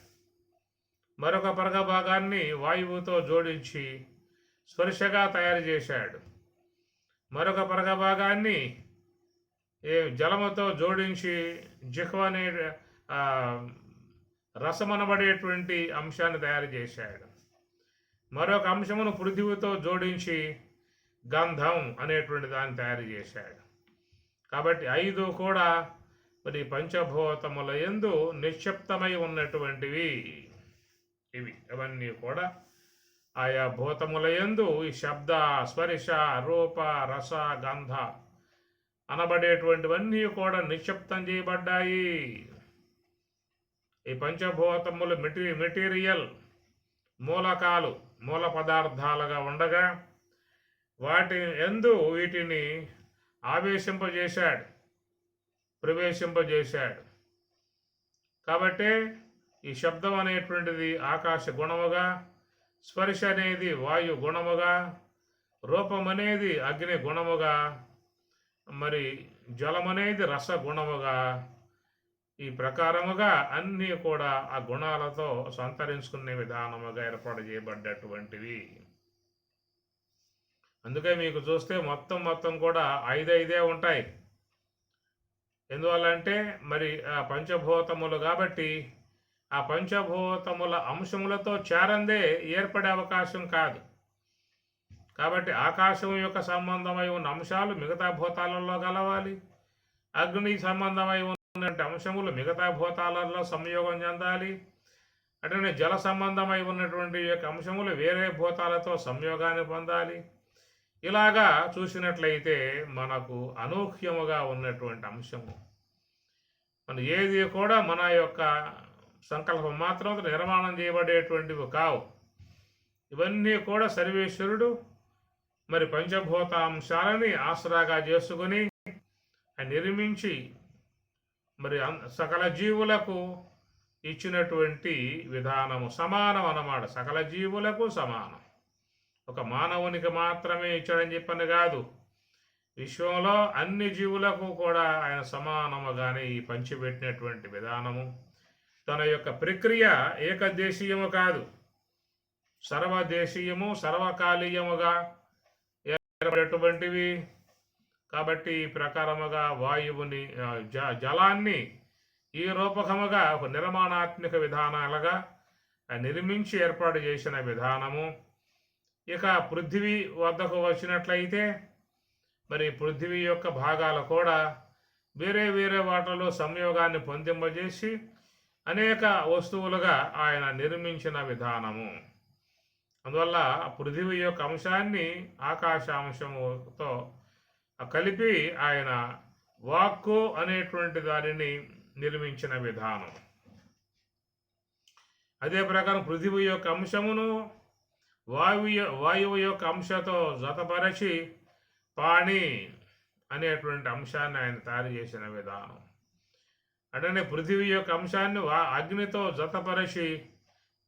మరొక పరక భాగాన్ని వాయువుతో జోడించి స్పర్శగా తయారు చేశాడు. మరొక పరక భాగాన్ని జలముతో జోడించి జిహ్వ అనే రసమనబడేటువంటి అంశాన్ని తయారు చేశాడు. మరొక అంశమును పృథివితో జోడించి గంధం అనేటువంటి దాన్ని తయారు చేశాడు. కాబట్టి 5 కూడా మరి పంచభూతముల యందు నిక్షిప్తమై ఉన్నటువంటివి. అవన్నీ కూడా ఆయా భూతముల యందు ఈ శబ్ద, స్పర్శ, రూప, రస, గంధ అనబడేటువంటివన్నీ కూడా నిక్షిప్తం చేయబడ్డాయి. ఈ పంచభూతములు మెటీరియల్ మూలకాలు, మూల పదార్థాలుగా ఉండగా వాటి యందు వీటిని ప్రవేశింపజేశాడు. కాబట్టి ఈ శబ్దం అనేటువంటిది ఆకాశ గుణముగా, స్పర్శ అనేది వాయు గుణముగా, రూపం అనేది అగ్ని గుణముగా, మరి జలమనేది రసగుణముగా, ఈ ప్రకారముగా అన్నీ కూడా ఆ గుణాలతో సంతరించుకునే విధానముగా ఏర్పాటు చేయబడ్డటువంటివి. అందుకే మీకు చూస్తే మొత్తం కూడా ఐదే ఉంటాయి. ఎందువల్లంటే మరి ఆ పంచభూతములు కాబట్టి ఆ పంచభూతముల అంశములతో చేరందే ఏర్పడే అవకాశం కాదు. కాబట్టి ఆకాశం యొక్క సంబంధమై ఉన్న అంశాలు మిగతా భూతాలలో కలవాలి. అగ్ని సంబంధమై ఉన్న అంశములు మిగతా భూతాలలో సంయోగం చెందాలి. అట్లనే జల సంబంధమై ఉన్నటువంటి యొక్క అంశములు వేరే భూతాలతో సంయోగాన్ని పొందాలి. ఇలాగా చూసినట్లయితే మనకు అనూహ్యముగా ఉన్నటువంటి అంశము మన ఏది కూడా మన యొక్క సంకల్పం మాత్రం నిర్మాణం చేయబడేటువంటివి కావు. ఇవన్నీ కూడా సర్వేశ్వరుడు మరి పంచభూత అంశాలని ఆసరాగా చేసుకుని నిర్మించి మరి సకల జీవులకు ఇచ్చినటువంటి విధానము సమానం అన్నమాట. సకల జీవులకు సమానం. ఒక మానవునికి మాత్రమే ఇచ్చాడని చెప్పని కాదు, విశ్వంలో అన్ని జీవులకు కూడా ఆయన సమానముగానే ఈ పంచిపెట్టినటువంటి విధానము. తన యొక్క ప్రక్రియ ఏకదేశీయము కాదు, సర్వదేశీయము సర్వకాలీయముగా ఏర్పడేటువంటివి. కాబట్టి ఈ ప్రకారముగా వాయువుని జలాన్ని ఈ రూపకముగా ఒక నిర్మాణాత్మక విధానాలుగా నిర్మించి ఏర్పాటు చేసిన విధానము. ఇక పృథివీ వద్దకు వచ్చినట్లయితే మరి పృథివీ యొక్క భాగాలు కూడా వేరే వాటిలో సంయోగాన్ని పొందింపజేసి అనేక వస్తువులుగా ఆయన నిర్మించిన విధానము. అందువల్ల పృథివీ యొక్క అంశాన్ని ఆకాశాంశముతో కలిపి ఆయన వాక్కు అనేటువంటి దానిని నిర్మించిన విధానం. అదే ప్రకారం పృథివీ యొక్క అంశమును వాయువు యొక్క అంశతో జతపరచి పాణి అనేటువంటి అంశాన్ని ఆయన తయారు చేసిన విధానం. అట్లనే పృథివీ యొక్క అంశాన్ని అగ్నితో జతపరచి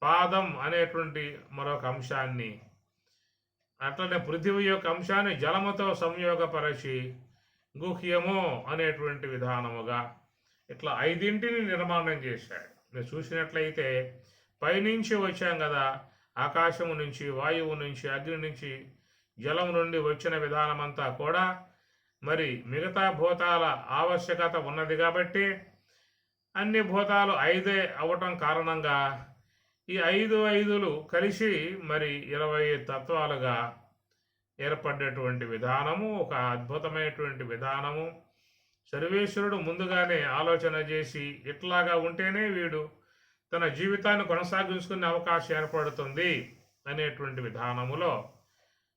పాదం అనేటువంటి మరొక అంశాన్ని, అట్లనే పృథివీ యొక్క అంశాన్ని జలముతో సంయోగపరచి గుహ్యము అనేటువంటి విధానముగా ఇట్లా ఐదింటిని నిర్మాణం చేశాడు. మీరు చూసినట్లయితే పైనుంచి వచ్చాం కదా, ఆకాశము నుంచి, వాయువు నుంచి, అగ్ని నుంచి, జలం నుండి వచ్చిన విధానమంతా కూడా మరి మిగతా భూతాల ఆవశ్యకత ఉన్నది కాబట్టి అన్ని భూతాలు ఐదే అవటం కారణంగా ఈ ఐదులు కలిసి మరి 20 తత్వాలుగా ఏర్పడేటువంటి విధానము ఒక అద్భుతమైనటువంటి విధానము. సర్వేశ్వరుడు ముందుగానే ఆలోచన చేసి ఇట్లాగా ఉంటేనే వీడు తన జీవితాన్ని కొనసాగించుకునే అవకాశం ఏర్పడుతుంది అనేటువంటి విధానములో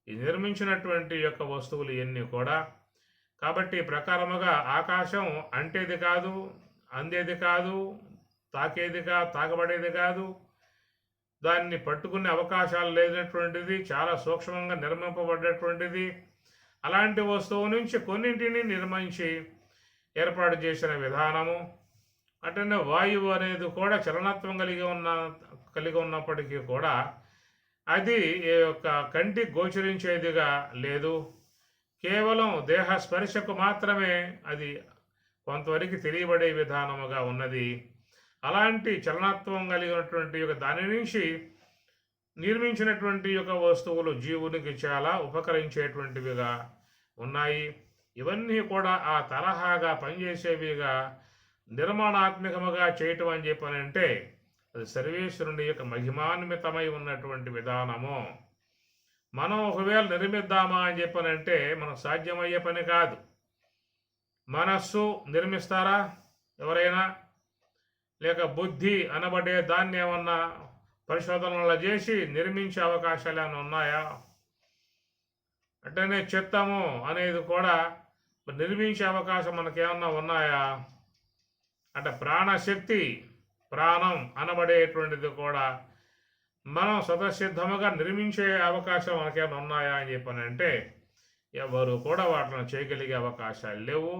ఈ నిర్మించినటువంటి యొక్క వస్తువులు ఇవన్నీ కూడా. కాబట్టి ప్రకారముగా ఆకాశం అంటేది కాదు, అందేది కాదు, తాకబడేది కాదు, దాన్ని పట్టుకునే అవకాశాలు లేనటువంటిది, చాలా సూక్ష్మంగా నిర్మింపబడ్డటువంటిది. అలాంటి వస్తువు నుంచి కొన్నింటిని నిర్మించి ఏర్పాటు చేసిన విధానము. అట్లనే వాయువు అనేది కూడా చలనత్వం కలిగి ఉన్నప్పటికీ కూడా అది యొక్క కంటికి గోచరించేదిగా లేదు. కేవలం దేహ స్పర్శకు మాత్రమే అది కొంతవరకు తెలియబడే విధానముగా ఉన్నది. అలాంటి చలనత్వం కలిగినటువంటి యొక్క దాని నుంచి నిర్మించినటువంటి యొక్క వస్తువులు జీవునికి చాలా ఉపకరించేటువంటివిగా ఉన్నాయి. ఇవన్నీ కూడా ఆ తరహాగా పనిచేసేవిగా నిర్మాణాత్మకముగా చేయటం అని చెప్పనంటే అది సర్వేశ్వరుని యొక్క మహిమాన్వితమై ఉన్నటువంటి విధానము. మనం ఒకవేళ నిర్మిద్దామా అని చెప్పనంటే మనకు సాధ్యమయ్యే పని కాదు. మనస్సు నిర్మిస్తారా ఎవరైనా? లేక బుద్ధి అనబడే దాన్ని ఏమన్నా పరిశోధనలు చేసి నిర్మించే అవకాశాలు ఏమైనా ఉన్నాయా? అట్లనే చిత్తము అనేది కూడా నిర్మించే అవకాశం మనకేమన్నా ఉన్నాయా? అంటే ప్రాణశక్తి, ప్రాణం అనబడేటువంటిది కూడా మనం స్వతసిద్ధముగా నిర్మించే అవకాశం మనకేమైనా ఉన్నాయా అని చెప్పనంటే ఎవరు కూడా వాటిని చేయగలిగే అవకాశాలు లేవు.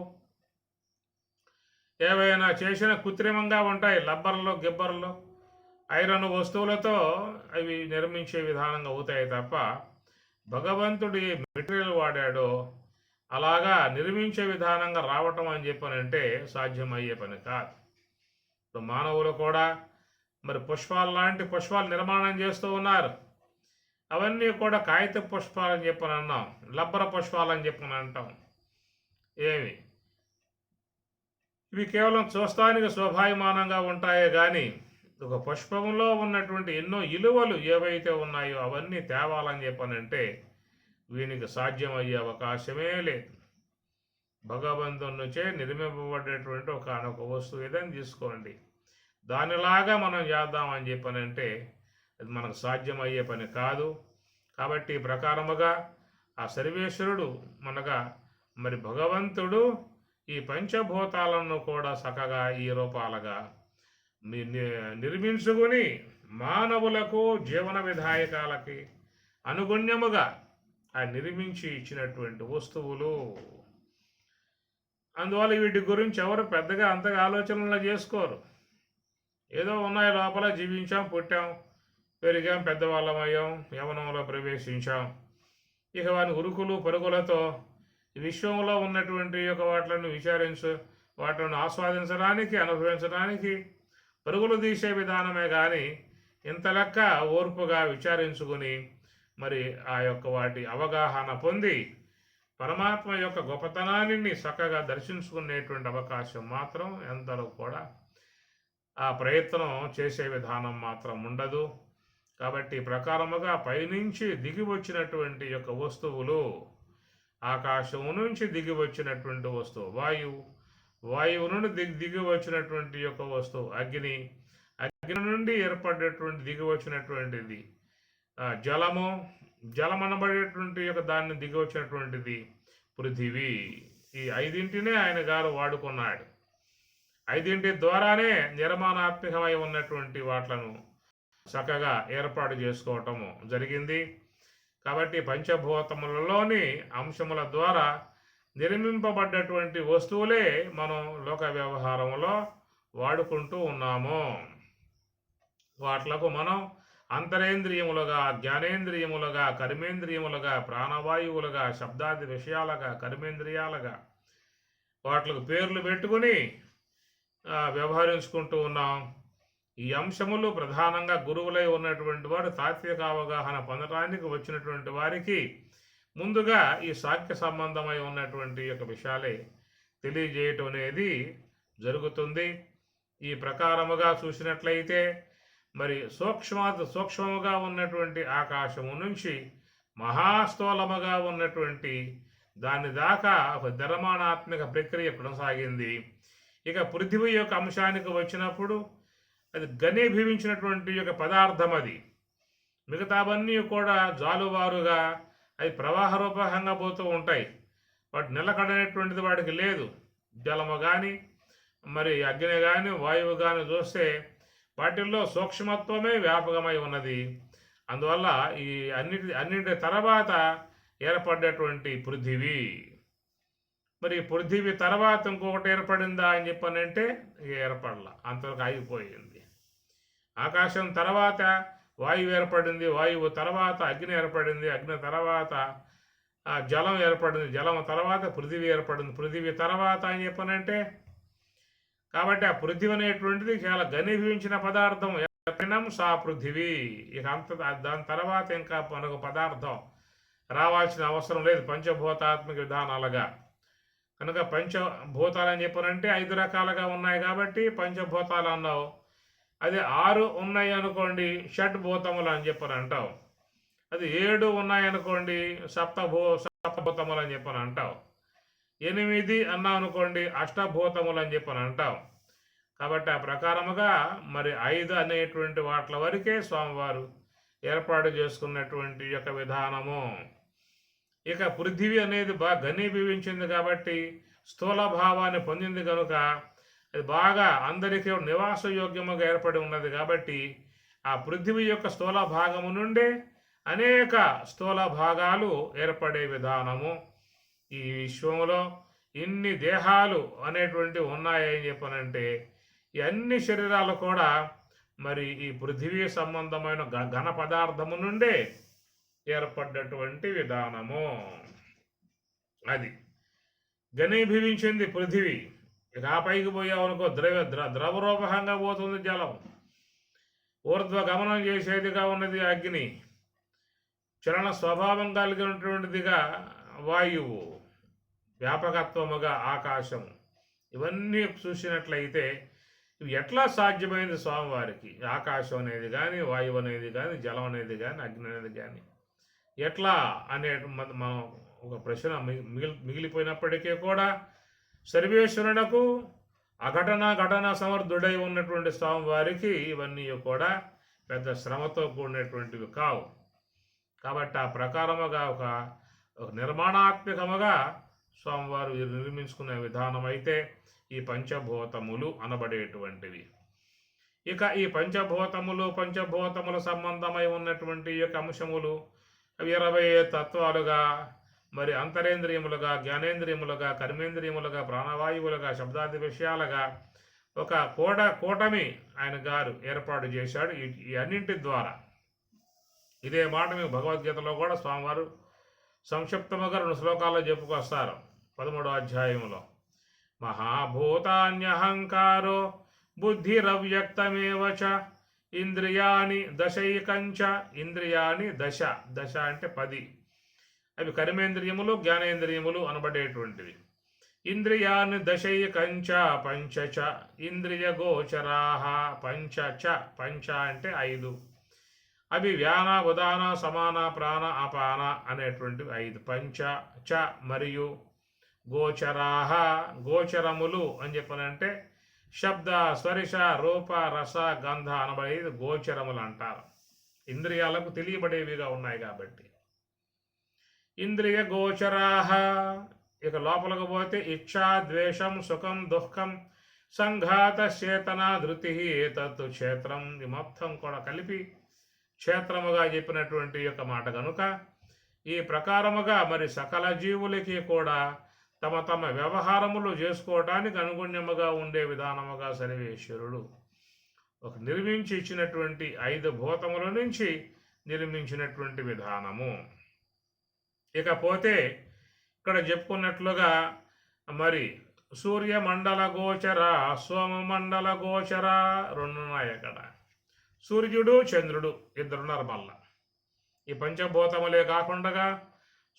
ఏవైనా చేసిన కృత్రిమంగా ఉంటాయి. లబ్బర్లో గిబ్బర్లో ఐరన్ వస్తువులతో అవి నిర్మించే విధానంగా అవుతాయి తప్ప భగవంతుడు ఏ మెటీరియల్ వాడాడో అలాగా నిర్మించే విధానంగా రావటం అని చెప్పనంటే సాధ్యమయ్యే పని కాదు. ఇప్పుడు మానవులు కూడా మరి పుష్పాలు లాంటి పుష్పాలు నిర్మాణం చేస్తూ ఉన్నారు. అవన్నీ కూడా కాగిత పుష్పాలని చెప్పని అన్నాం, లబ్బర పుష్పాలని చెప్పని అంటాం. ఏమి ఇవి కేవలం చూస్తానికి శోభాయమానంగా ఉంటాయే కానీ ఒక పుష్పంలో ఉన్నటువంటి ఎన్నో ఇలువలు ఏవైతే ఉన్నాయో అవన్నీ తేవాలని చెప్పనంటే వీనికి సాధ్యమయ్యే అవకాశమే లేదు. భగవంతుని నుంచే నిర్మింపబడేటువంటి ఒక వస్తువు ఏదని తీసుకోండి, దానిలాగా మనం చేద్దామని చెప్పనంటే అది మనకు సాధ్యమయ్యే పని కాదు. కాబట్టి ఈ ప్రకారముగా ఆ సర్వేశ్వరుడు మనగా మరి భగవంతుడు ఈ పంచభూతాలను కూడా చక్కగా ఈ రూపాలుగా నిర్మించుకుని మానవులకు జీవన విధాయకాలకి అనుగుణ్యముగా ఆ నిర్మించి ఇచ్చినటువంటి వస్తువులు. అందువల్ల వీటి గురించి ఎవరు పెద్దగా అంతగా ఆలోచనలు చేసుకోరు. ఏదో ఉన్నాయి, లోపల జీవించాం, పుట్టాం, పెరిగాం, పెద్దవాళ్ళమయ్యాం, యవనంలో ప్రవేశించాం. ఇక వాని ఉరుకులు పరుగులతో విశ్వంలో ఉన్నటువంటి యొక్క వాటిని వాటిని ఆస్వాదించడానికి, అనుభవించడానికి పరుగులు తీసే విధానమే కానీ ఇంత లెక్క ఓర్పుగా విచారించుకుని మరి ఆ యొక్క వాటి అవగాహన పొంది పరమాత్మ యొక్క గొప్పతనాన్ని చక్కగా దర్శించుకునేటువంటి అవకాశం మాత్రం ఎందరూ కూడా ఆ ప్రయత్నం చేసే విధానం మాత్రం ఉండదు. కాబట్టి ప్రకారముగా పైనుంచి దిగి వచ్చినటువంటి యొక్క వస్తువులు, ఆకాశం నుంచి దిగి వచ్చినటువంటి వస్తువు వాయువు నుండి దిగి వచ్చినటువంటి యొక్క వస్తువు అగ్ని నుండి ఏర్పడేటువంటి దిగి వచ్చినటువంటిది జలమనబడేటువంటి యొక్క దాన్ని దిగి వచ్చినటువంటిది పృథివీ. ఈ ఐదింటినే ఆయన గారు వాడుకున్నాడు. ఐదింటి ద్వారానే నిర్మాణాత్మకమై ఉన్నటువంటి వాట్లను చక్కగా ఏర్పాటు చేసుకోవటము జరిగింది. కాబట్టి పంచభూతములలోని అంశముల ద్వారా నిర్మింపబడ్డటువంటి వస్తువులే మనం లోక వ్యవహారంలో వాడుకుంటూ ఉన్నాము. వాట్లకు మనం అంతరేంద్రియములుగా, జ్ఞానేంద్రియములుగా, కర్మేంద్రియములుగా, ప్రాణవాయువులుగా, శబ్దాది విషయాలుగా, కర్మేంద్రియాలుగా వాట్లకు పేర్లు పెట్టుకుని వ్యవహరించుకుంటూ ఉన్నాం. ఈ అంశములు ప్రధానంగా గురువులై ఉన్నటువంటి వారు తాత్విక అవగాహన పొందడానికి వచ్చినటువంటి వారికి ముందుగా ఈ సాంఖ్య సంబంధమై ఉన్నటువంటి యొక్క విషయాలే తెలియజేయటం అనేది జరుగుతుంది. ఈ ప్రకారముగా చూసినట్లయితే మరి సూక్ష్మముగా ఉన్నటువంటి ఆకాశము నుంచి మహాస్థూలముగా ఉన్నటువంటి దాని దాకా ఒక నిర్మాణాత్మక ప్రక్రియ కొనసాగింది. ఇక పృథివీ యొక్క అంశానికి వచ్చినప్పుడు అది ఘనీభవించినటువంటి యొక్క పదార్థం. అది మిగతావన్నీ కూడా జాలువారుగా అవి ప్రవాహ రూపకంగా పోతూ ఉంటాయి. వాటి నిలకడనేటువంటిది వాటికి లేదు. జలము కానీ మరి అగ్ని కానీ వాయువు కానీ చూస్తే వాటిల్లో సూక్ష్మత్వమే వ్యాపకమై ఉన్నది. అందువల్ల ఈ అన్నిటి తర్వాత ఏర్పడ్డటువంటి పృథివీ. మరి పృథివీ తర్వాత ఇంకొకటి ఏర్పడిందా అని చెప్పనంటే ఏర్పడలా, అంతవరకు ఆగిపోయింది. ఆకాశం తర్వాత వాయువు ఏర్పడింది, వాయువు తర్వాత అగ్ని ఏర్పడింది, అగ్ని తర్వాత జలం ఏర్పడింది, జలం తర్వాత పృథివీ ఏర్పడింది, పృథివీ తర్వాత అని చెప్పనంటే కాబట్టి ఆ పృథివీ అనేటువంటిది చాలా ఘనీభవించిన పదార్థం. సా పృథివీ. ఇక దాని తర్వాత ఇంకా మనకు పదార్థం రావాల్సిన అవసరం లేదు పంచభూతాత్మక విధానాలుగా. కనుక పంచభూతాలని చెప్పనంటే 5 రకాలుగా ఉన్నాయి కాబట్టి పంచభూతాలు అన్నావు. అది 6 ఉన్నాయి అనుకోండి షడ్భూతములు అని చెప్పని అంటావు. అది 7 ఉన్నాయనుకోండి సప్తభూతములు అని చెప్పని అంటావు. 8 అన్నావు అనుకోండి అష్టభూతములు అని చెప్పని అంటావు. కాబట్టి ఆ ప్రకారముగా మరి 5 అనేటువంటి వాట్ల వరకే స్వామివారు ఏర్పాటు చేసుకున్నటువంటి యొక్క విధానము. ఇక పృథివీ అనేది బాగా ఘనీభవించింది కాబట్టి స్థూల భావాన్ని పొందింది కనుక అది బాగా అందరికీ నివాసయోగ్యముగా ఏర్పడి ఉన్నది. కాబట్టి ఆ పృథివీ యొక్క స్థూల భాగము నుండే అనేక స్థూల భాగాలు ఏర్పడే విధానము. ఈ విశ్వంలో ఇన్ని దేహాలు అనేటువంటివి ఉన్నాయని చెప్పనంటే ఈ అన్ని శరీరాలు కూడా మరి ఈ పృథివీ సంబంధమైన ఘన పదార్థము నుండే ఏర్పడ్డటువంటి విధానము. అది ఘనీభవించింది పృథివీ. ఇక ఆ పైకి పోయామనుకో ద్రవరూపకంగా పోతుంది జలం. ఊర్ధ్వ గమనం చేసేదిగా ఉన్నది అగ్ని. చలన స్వభావం కలిగినటువంటిదిగా వాయువు. వ్యాపకత్వముగా ఆకాశం. ఇవన్నీ చూసినట్లయితే ఇవి ఎట్లా సాధ్యమైంది స్వామివారికి? ఆకాశం అనేది కానీ, వాయువు అనేది కానీ, జలం అనేది కానీ, అగ్ని అనేది కానీ ఎట్లా అనే మనం ఒక ప్రశ్న మిగిలిపోయినప్పటికీ కూడా సర్వేశ్వరునకు ఘటన సమర్థుడై ఉన్నటువంటి స్వామివారికి ఇవన్నీ కూడా పెద్ద శ్రమతో కూడినటువంటివి కావు. కాబట్టి ఆ ప్రకారముగా ఒక నిర్మాణాత్మకముగా స్వామివారు నిర్మించుకునే విధానం అయితే ఈ పంచభూతములు అనబడేటువంటివి. ఇక ఈ పంచభూతముల సంబంధమై ఉన్నటువంటి యొక్క అంశములు అవి 20 తత్వాలుగా, మరి అంతరేంద్రియములుగా, జ్ఞానేంద్రియములుగా, కర్మేంద్రియములుగా, ప్రాణవాయువులుగా, శబ్దాది విషయాలుగా ఒక కూటమి ఆయన గారు ఏర్పాటు చేశాడు ఈ అన్నింటి ద్వారా. ఇదే మాట మీకు భగవద్గీతలో కూడా స్వామివారు సంక్షిప్తముగా 2 శ్లోకాల్లో చెప్పుకొస్తారు. 13వ అధ్యాయంలో మహాభూతాన్యహంకారో బుద్ధిరవ్యక్తమేవ చ ఇంద్రియాణి దశైకంచ. ఇంద్రియాణి దశ అంటే 10. అవి కర్మేంద్రియములు, జ్ఞానేంద్రియములు అనబడేటువంటివి. ఇంద్రియాన్ని దశైకంచ పంచచ ఇంద్రియ గోచరాహ. పంచ అంటే 5. అవి వ్యాన, ఉదాన, సమాన, ప్రాణ, అపాన అనేటువంటివి 5. పంచ చ మరియు గోచరాహ. గోచరములు అని చెప్పనంటే శబ్ద, స్పర్శ, రూప, రస, గంధ అనబడేది గోచరములు అంటారు. ఇంద్రియాలకు తెలియబడేవిగా ఉన్నాయి కాబట్టి ఇంద్రియ గోచరాహ. ఇక లోపలికి పోతే ఇచ్ఛా, ద్వేషం, సుఖం, దుఃఖం, సంఘాత, చేతన, ధృతి ఏతత్తు క్షేత్రం. ఇది మొత్తం కూడా కలిపి క్షేత్రముగా చెప్పినటువంటి యొక్క మాట కనుక ఈ ప్రకారముగా మరి సకల జీవులకి కూడా తమ తమ వ్యవహారములు చేసుకోవటానికి అనుగుణ్యముగా ఉండే విధానముగా సర్వేశ్వరుడు ఒక నిర్మించి ఇచ్చినటువంటి 5 భూతముల నుంచి నిర్మించినటువంటి విధానము. ఇకపోతే ఇక్కడ చెప్పుకున్నట్లుగా మరి సూర్యమండల గోచర, సోమమండల గోచర 2 ఉన్నాయి అక్కడ. సూర్యుడు, చంద్రుడు 2 ఉన్నారు. మళ్ళా ఈ పంచభూతములే కాకుండా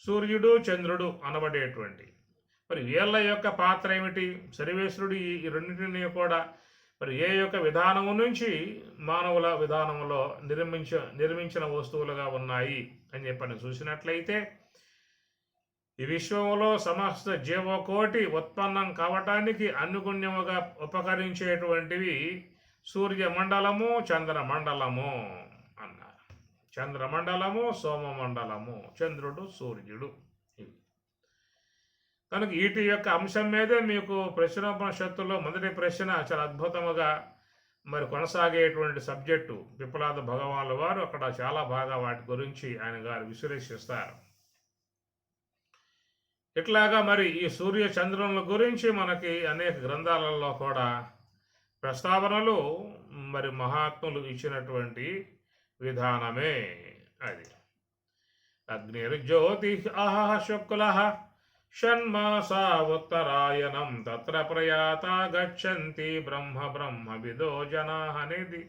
సూర్యుడు, చంద్రుడు అనబడేటువంటి మరి వీళ్ళ యొక్క పాత్ర ఏమిటి? సర్వేశ్వరుడు ఈ రెండింటినీ కూడా మరి ఏ యొక్క విధానము నుంచి మానవుల విధానంలో నిర్మించిన వస్తువులుగా ఉన్నాయి అని చెప్పని చూసినట్లయితే ఈ విశ్వంలో సమస్త జీవకోటి ఉత్పన్నం కావటానికి అనుగుణ్యముగా ఉపకరించేటువంటివి సూర్యమండలము, చంద్రమండలము అన్నారు. చంద్రమండలము, సోమమండలము, చంద్రుడు, సూర్యుడు. కనుక వీటి యొక్క అంశం మీదే మీకు ప్రశ్నోపనిషత్తులో మొదటి ప్రశ్న చాలా అద్భుతముగా మరి కొనసాగేటువంటి సబ్జెక్టు. పిప్పలాద భగవానుల వారు అక్కడ చాలా బాగా వాటి గురించి ఆయన గారు విశ్లేషిస్తారు. ఇట్లాగా మరి ఈ సూర్య చంద్రుల గురించి మనకి అనేక గ్రంథాలలో కూడా ప్రస్తావనలు మరి మహాత్ములు ఇచ్చినటువంటి విధానమే అది. అగ్నిర్జ్యోతి అహ శుక్ల షణ్మాసా ఉత్తరాయణం తత్ర ప్రయాత గచ్చంతి బ్రహ్మ విదో జనా అనేది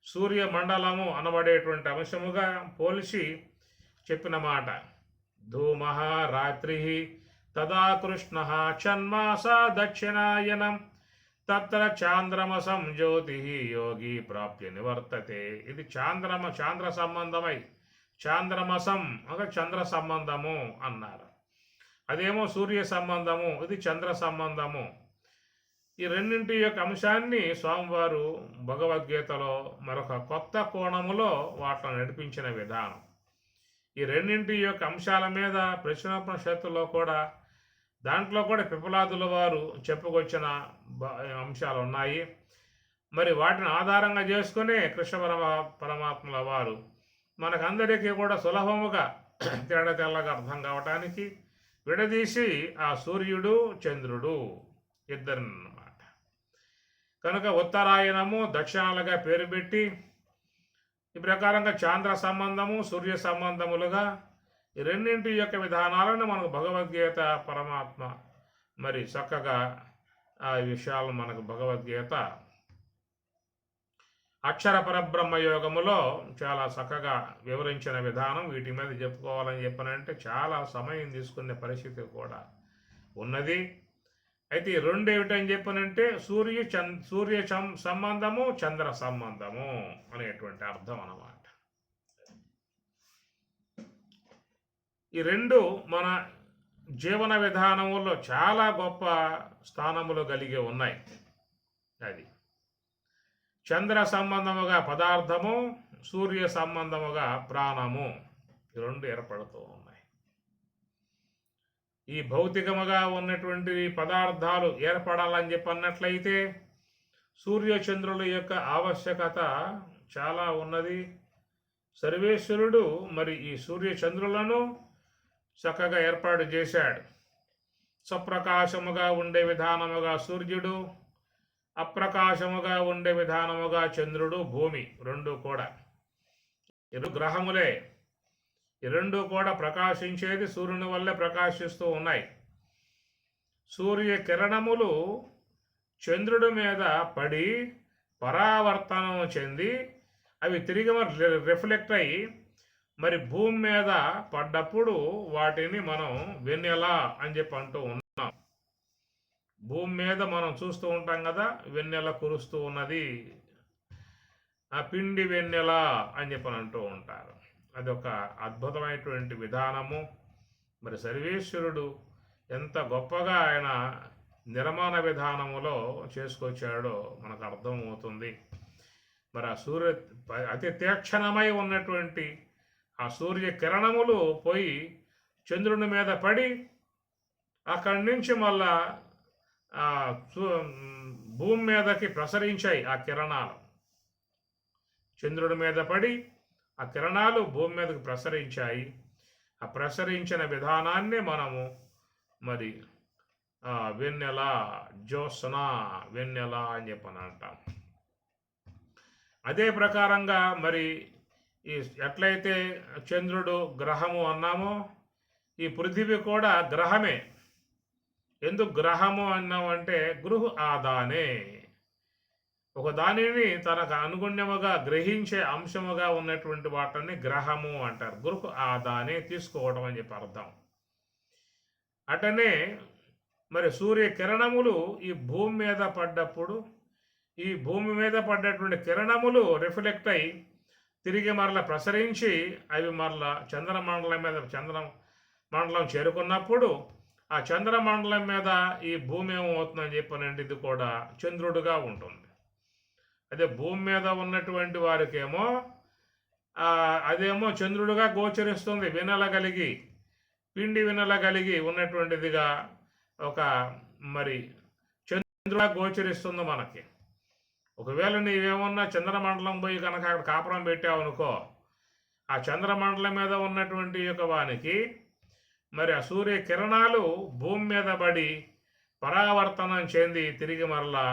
సూర్యమండలము అనబడేటువంటి అంశముగా పోల్చి చెప్పిన మాట. ధూమః రాత్రి తదా కృష్ణ షణ్మాసా దక్షిణాయనం తత్ర చాంద్రమసం జ్యోతి యోగి ప్రాప్య నివర్తతే. ఇది చాంద్ర సంబంధమై చాంద్రమసం ఒక చంద్ర సంబంధము అన్నారు. అదేమో సూర్య సంబంధము, ఇది చంద్ర సంబంధము. ఈ రెండింటి యొక్క అంశాన్ని స్వామివారు భగవద్గీతలో మరొక కొత్త కోణములో వాటిని నడిపించిన విధానం. ఈ రెండింటి యొక్క అంశాల మీద ప్రశ్నోపనిషత్తులో కూడా దాంట్లో కూడా పిప్పలాదుల వారు చెప్పుకొచ్చిన అంశాలు ఉన్నాయి. మరి వాటిని ఆధారంగా చేసుకునే కృష్ణ పరమాత్మల వారు మనకందరికీ కూడా సులభముగా తెల్లగా అర్థం కావటానికి విడదీసి ఆ సూర్యుడు, చంద్రుడు 2 అన్నమాట. కనుక ఉత్తరాయణము, దక్షిణాలుగా పేరు పెట్టి ఈ ప్రకారంగా చాంద్ర సంబంధము, సూర్య సంబంధములుగా ఈ రెండింటి యొక్క విధానాలను మనకు భగవద్గీత పరమాత్మ మరి చక్కగా ఆ విషయాలను మనకు భగవద్గీత అక్షర పరబ్రహ్మ యోగములో చాలా చక్కగా వివరించిన విధానం. వీటి మీద చెప్పుకోవాలని చెప్పనంటే చాలా సమయం తీసుకునే పరిస్థితి కూడా ఉన్నది. అయితే ఈ రెండు ఏమిటని చెప్పనంటే సూర్య సంబంధము, చంద్ర సంబంధము అనేటువంటి అర్థం అన్నమాట. ఈ రెండు మన జీవన విధానములో చాలా గొప్ప స్థానములు కలిగి ఉన్నాయి. అది చంద్ర సంబంధముగా పదార్థము, సూర్య సంబంధముగా ప్రాణము, ఈ రెండు ఏర్పడుతూ ఉన్నాయి. ఈ భౌతికముగా ఉన్నటువంటి పదార్థాలు ఏర్పడాలని చెప్పన్నట్లయితే సూర్యచంద్రుల యొక్క ఆవశ్యకత చాలా ఉన్నది. సర్వేశ్వరుడు మరి ఈ సూర్యచంద్రులను చక్కగా ఏర్పాటు చేశాడు. స్వప్రకాశముగా ఉండే విధానముగా సూర్యుడు, అప్రకాశముగా ఉండే విధానముగా చంద్రుడు, భూమి, రెండు కూడా ఇరు గ్రహములే. ఈ రెండు కూడా ప్రకాశించేది సూర్యుని వల్లే ప్రకాశిస్తూ ఉన్నాయి. సూర్య కిరణములు చంద్రుడి మీద పడి పరావర్తనం చెంది అవి తిరిగి రిఫ్లెక్ట్ అయ్యి మరి భూమి మీద పడ్డప్పుడు వాటిని మనం వెన్నెల అని చెప్పి అంటూ ఉన్నాం. భూమి మీద మనం చూస్తూ ఉంటాం కదా, వెన్నెల కురుస్తూ ఉన్నది, ఆ పిండి వెన్నెల అని చెప్పని అంటూ ఉంటారు. అదొక అద్భుతమైనటువంటి విధానము. మరి సర్వేశ్వరుడు ఎంత గొప్పగా ఆయన నిర్మాణ విధానములో చేసుకొచ్చాడో మనకు అర్థమవుతుంది. మరి ఆ అతి తీక్షణమై ఉన్నటువంటి ఆ సూర్య కిరణములు పోయి చంద్రుని మీద పడి అక్కడి నుంచి మళ్ళా భూమి మీదకి ప్రసరించాయి. ఆ కిరణాలు చంద్రుడి మీద పడి ఆ కిరణాలు భూమి మీదకి ప్రసరించాయి. ఆ ప్రసరించిన విధానాన్ని మనము మరి వెన్నెల, జ్యోత్స్న, వెన్నెల అని చెప్పని అంటాం. అదే ప్రకారంగా మరి ఈ ఎట్లయితే చంద్రుడు గ్రహము అన్నామో ఈ పృథివీ కూడా గ్రహమే. ఎందుకు గ్రహము అన్నామంటే గృహ ఆదానే, ఒక దానిని తనకు అనుగుణ్యముగా గ్రహించే అంశముగా ఉన్నటువంటి వాటిని గ్రహము అంటారు. గృహ ఆదానే తీసుకోవడం అని చెప్పి అర్థం. అటనే మరి సూర్య కిరణములు ఈ భూమి మీద పడ్డప్పుడు ఈ భూమి మీద పడ్డటువంటి కిరణములు రిఫ్లెక్ట్ అయి తిరిగి మరల ప్రసరించి అవి మరల చంద్రమండలం చేరుకున్నప్పుడు ఆ చంద్రమండలం మీద ఈ భూమి ఏమవుతుందని చెప్పనండి, ఇది కూడా చంద్రుడుగా ఉంటుంది. అదే భూమి మీద ఉన్నటువంటి వారికేమో అదేమో చంద్రుడుగా గోచరిస్తుంది. వినలగలిగి పిండి వినలగలిగి ఉన్నటువంటిదిగా ఒక మరి చంద్రుడుగా గోచరిస్తుంది మనకి. ఒకవేళ నీవేమన్నా చంద్రమండలం పోయి కనుక అక్కడ కాపురం పెట్టావు అనుకో, ఆ చంద్రమండలం మీద ఉన్నటువంటి యొక్క వానికి మరి ఆ సూర్య కిరణాలు భూమి మీద పడి పరావర్తనం చెంది తిరిగి మరలా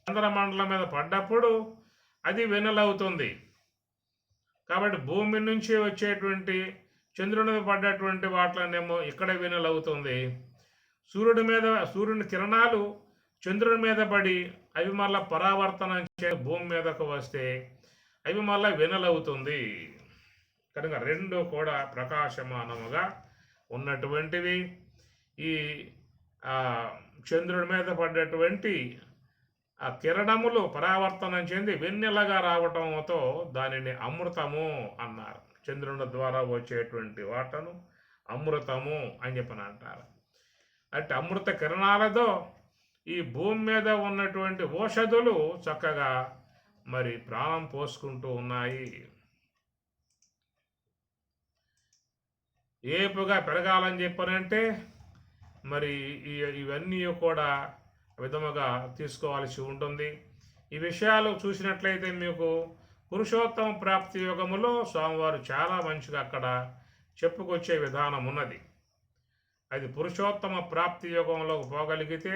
చంద్రమండలం మీద పడ్డప్పుడు అది వెన్నెలవుతుంది. కాబట్టి భూమి నుంచి వచ్చేటువంటి చంద్రుని మీద పడ్డటువంటి వాటిలోనేమో ఇక్కడ వెన్నెలవుతుంది. సూర్యుని కిరణాలు చంద్రుని మీద పడి అవి మళ్ళీ పరావర్తనం భూమి మీదకు వస్తే అవి మళ్ళీ వెన్నెలవుతుంది. కనుక రెండు కూడా ప్రకాశమానముగా ఉన్నటువంటివి. ఈ చంద్రుడి మీద పడ్డటువంటి ఆ కిరణములు పరావర్తనం చెంది వెన్నెలగా రావటంతో దానిని అమృతము అన్నారు. చంద్రుని ద్వారా వచ్చేటువంటి వాటను అమృతము అని చెప్పని అంటారు. అంటే అమృత కిరణాలతో ఈ భూమి మీద ఉన్నటువంటి ఓషధులు చక్కగా మరి ప్రాణం పోసుకుంటూ ఉన్నాయి. ఏపుగా పెరగాలని చెప్పనంటే మరి ఇవన్నీ కూడా విధముగా తీసుకోవాల్సి ఉంటుంది. ఈ విషయాలు చూసినట్లయితే మీకు పురుషోత్తమ ప్రాప్తి యోగములో స్వామివారు చాలా మంచిగా అక్కడ చెప్పుకొచ్చే విధానం ఉన్నది. అది పురుషోత్తమ ప్రాప్తి యోగంలోకి పోగలిగితే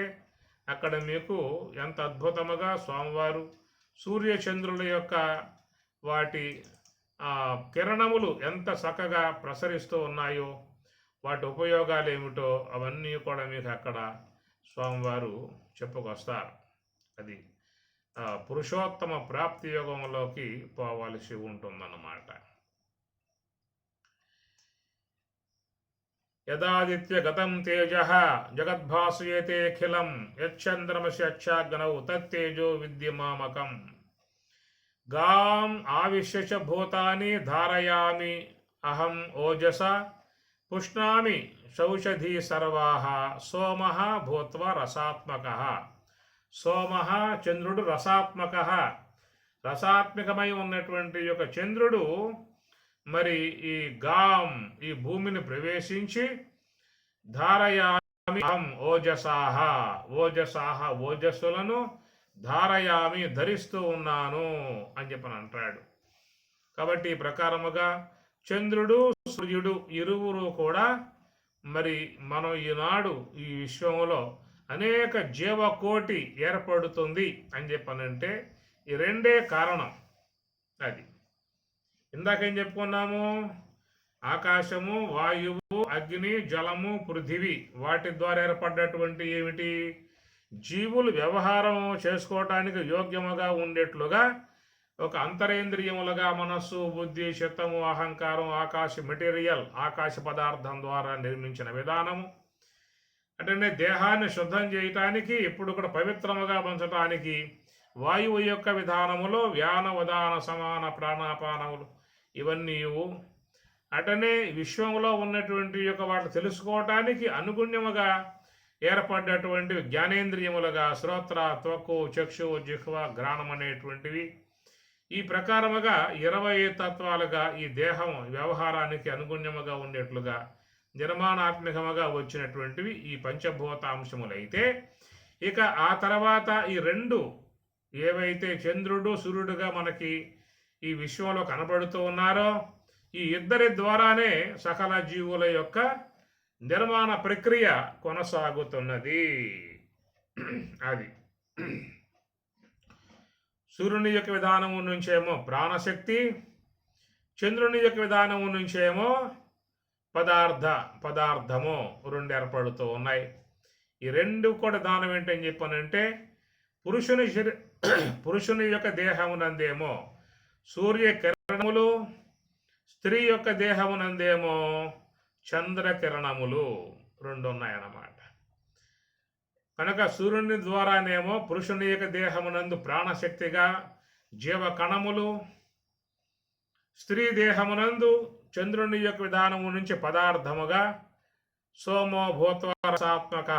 అక్కడ మీకు ఎంత అద్భుతముగా స్వామివారు సూర్యచంద్రుల యొక్క వాటి కిరణములు ఎంత చక్కగా ప్రసరిస్తూ ఉన్నాయో, వాటి ఉపయోగాలు ఏమిటో అవన్నీ కూడా మీకు అక్కడ స్వామివారు చెప్పుకొస్తారు. అది పురుషోత్తమ ప్రాప్తి యోగంలోకి పోవాల్సి ఉంటుందన్నమాట. యదాదిత్య గతం తేజ జగద్భాసయేతేఖిలం యచ్చంద్రమసి అచ్చాగ్నౌ తత్తేజో విద్యమామకం గాం ఆవిశ్య చ భూతాని ధారయామి అహం ఓజస పుష్ణామి సౌషధీ సర్వాః సోమః భూత్వా రసాత్మకః. సోమః చంద్రుడు రసాత్మకః, రసాత్మకమై ఉన్నటువంటి యొక్క చంద్రుడు మరి ఈ గాం ఈ భూమిని ప్రవేశించి ధారయామి అహం ఓజసాహ ఓజసాహ ఓజస్సులను ధారయామి ధరిస్తూ ఉన్నాను అని చెప్పని అంటాడు. కాబట్టి ఈ ప్రకారముగా చంద్రుడు సూర్యుడు ఇరువురు కూడా మరి మనం ఈనాడు ఈ విశ్వంలో అనేక జీవకోటి ఏర్పడుతుంది అని చెప్పనంటే ఈ రెండే కారణం. అది ఇందాకేం చెప్పుకున్నాము, ఆకాశము, వాయువు, అగ్ని, జలము, పృథివీ వాటి ద్వారా ఏర్పడ్డటువంటి ఏమిటి జీవులు వ్యవహారం చేసుకోవటానికి యోగ్యముగా ఉండేట్లుగా ఒక అంతరేంద్రియములుగా మనస్సు, బుద్ధి, చిత్తము, అహంకారం, ఆకాశ మెటీరియల్ ఆకాశ పదార్థం ద్వారా నిర్మించిన విధానము. అంటే దేహాన్ని శుద్ధం చేయటానికి ఎప్పుడు కూడా పవిత్రముగా ఉంచటానికి వాయువు యొక్క విధానములో వ్యాన ఉదాన సమాన ప్రాణాపానములు ఇవన్నీ అటనే విశ్వంలో ఉన్నటువంటి యొక్క వాటిని తెలుసుకోవటానికి అనుగుణ్యముగా ఏర్పడ్డటువంటి జ్ఞానేంద్రియములుగా శ్రోత్ర, త్వక్కు, చక్షు, జిహ్వ, ఘ్రాణం అనేటువంటివి. ఈ ప్రకారముగా 20 తత్వాలుగా ఈ దేహం వ్యవహారానికి అనుగుణ్యముగా ఉండేట్లుగా నిర్మాణాత్మకముగా వచ్చినటువంటివి ఈ పంచభూత అంశములైతే, ఇక ఆ తర్వాత ఈ రెండు ఏవైతే చంద్రుడు సూర్యుడుగా మనకి ఈ విశ్వంలో కనబడుతూ ఉన్నారో ఈ ఇద్దరి ద్వారానే సకల జీవుల యొక్క నిర్మాణ ప్రక్రియ కొనసాగుతున్నది. అది సూర్యుని యొక్క విధానము నుంచేమో ప్రాణశక్తి, చంద్రుని యొక్క విధానము నుంచేమో పదార్థము రెండు ఏర్పడుతూ ఉన్నాయి. ఈ రెండు కూడా దానం ఏంటని చెప్పానంటే పురుషుని యొక్క దేహమునందేమో సూర్యకిరణములు, స్త్రీ యొక్క దేహమునందేమో చంద్రకిరణములు రెండు ఉన్నాయన్నమాట. కనుక సూర్యుని ద్వారానేమో పురుషుని యొక్క దేహమునందు ప్రాణశక్తిగా జీవ కణములు, స్త్రీ దేహమునందు చంద్రుని యొక్క విధానము నుంచి పదార్థముగా సోమో భూత్వ రసాత్మక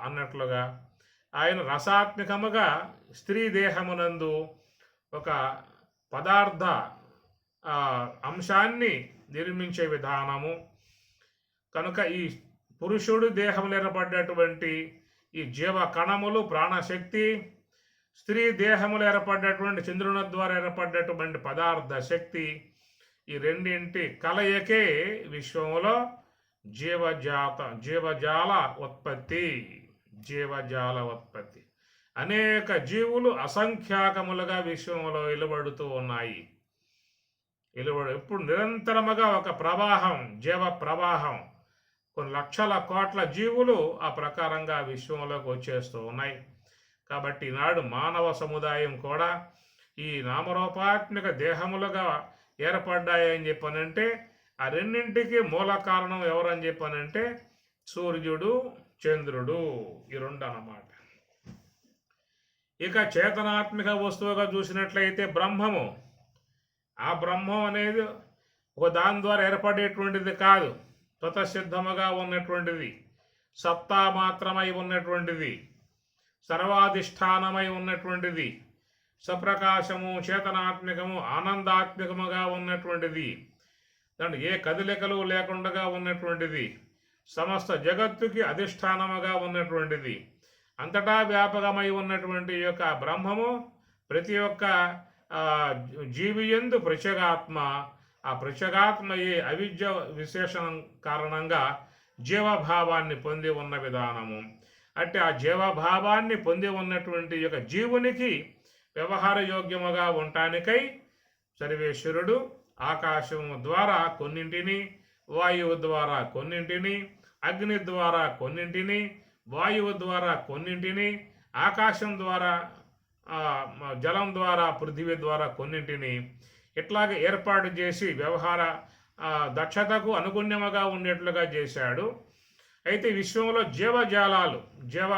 అన్నట్లుగా ఆయన రసాత్మకముగా స్త్రీ దేహమునందు ఒక పదార్థ అంశాన్ని నిర్మించే విధానము. కనుక ఈ పురుషుడు దేహములు ఏర్పడ్డటువంటి ఈ జీవ కణములు ప్రాణశక్తి, స్త్రీ దేహములు ఏర్పడ్డటువంటి చంద్రుని ద్వారా ఏర్పడ్డటువంటి పదార్థ శక్తి, ఈ రెండింటి కలయికే విశ్వములో జీవజాల ఉత్పత్తి. అనేక జీవులు అసంఖ్యాకములుగా విశ్వములో వెలువడుతూ ఉన్నాయి. ఎప్పుడు నిరంతరముగా ఒక ప్రవాహం, జీవ ప్రవాహం, కొన్ని లక్షల కోట్ల జీవులు ఆ ప్రకారంగా విశ్వంలోకి వచ్చేస్తూ ఉన్నాయి. కాబట్టి ఈనాడు మానవ సముదాయం కూడా ఈ నామరూపాత్మక దేహములుగా ఏర్పడ్డాయని చెప్పానంటే ఆ రెండింటికి మూల కారణం ఎవరని చెప్పానంటే సూర్యుడు, చంద్రుడు, ఈ రెండు అన్నమాట. ఇక చేతనాత్మక వస్తువుగా చూసినట్లయితే బ్రహ్మము, ఆ బ్రహ్మం అనేది ఒక దాని ద్వారా ఏర్పడేటువంటిది కాదు, స్వతసిద్ధముగా ఉన్నటువంటిది, సత్తా మాత్రమై ఉన్నటువంటిది, సర్వాధిష్టానమై ఉన్నటువంటిది, సప్రకాశము, చేతనాత్మకము, ఆనందాత్మకముగా ఉన్నటువంటిది, దాంట్లో ఏ కదలికలు లేకుండా ఉన్నటువంటిది, సమస్త జగత్తుకి అధిష్టానముగా ఉన్నటువంటిది, అంతటా వ్యాపకమై ఉన్నటువంటి యొక్క బ్రహ్మము ప్రతి ఒక్క జీవియందు ప్రత్యేగాత్మ, ఆ ప్రత్యేగాత్మయే అవిద్య విశేషణం కారణంగా జీవభావాన్ని పొంది ఉన్న విధానము. అంటే ఆ జీవభావాన్ని పొంది ఉన్నటువంటి యొక్క జీవునికి వ్యవహార యోగ్యముగా ఉండటానికై సర్వేశ్వరుడు ఆకాశము ద్వారా కొన్నింటిని, వాయువు ద్వారా కొన్నింటిని, అగ్ని ద్వారా కొన్నింటిని, వాయువు ద్వారా కొన్నింటిని, ఆకాశం ద్వారా, జలం ద్వారా, పృథివీ ద్వారా కొన్నింటిని ఇట్లాగే ఏర్పాటు చేసి వ్యవహార దక్షతకు అనుగుణ్యముగా ఉండేట్లుగా చేశాడు. అయితే విశ్వంలో జీవజాలాలు, జీవ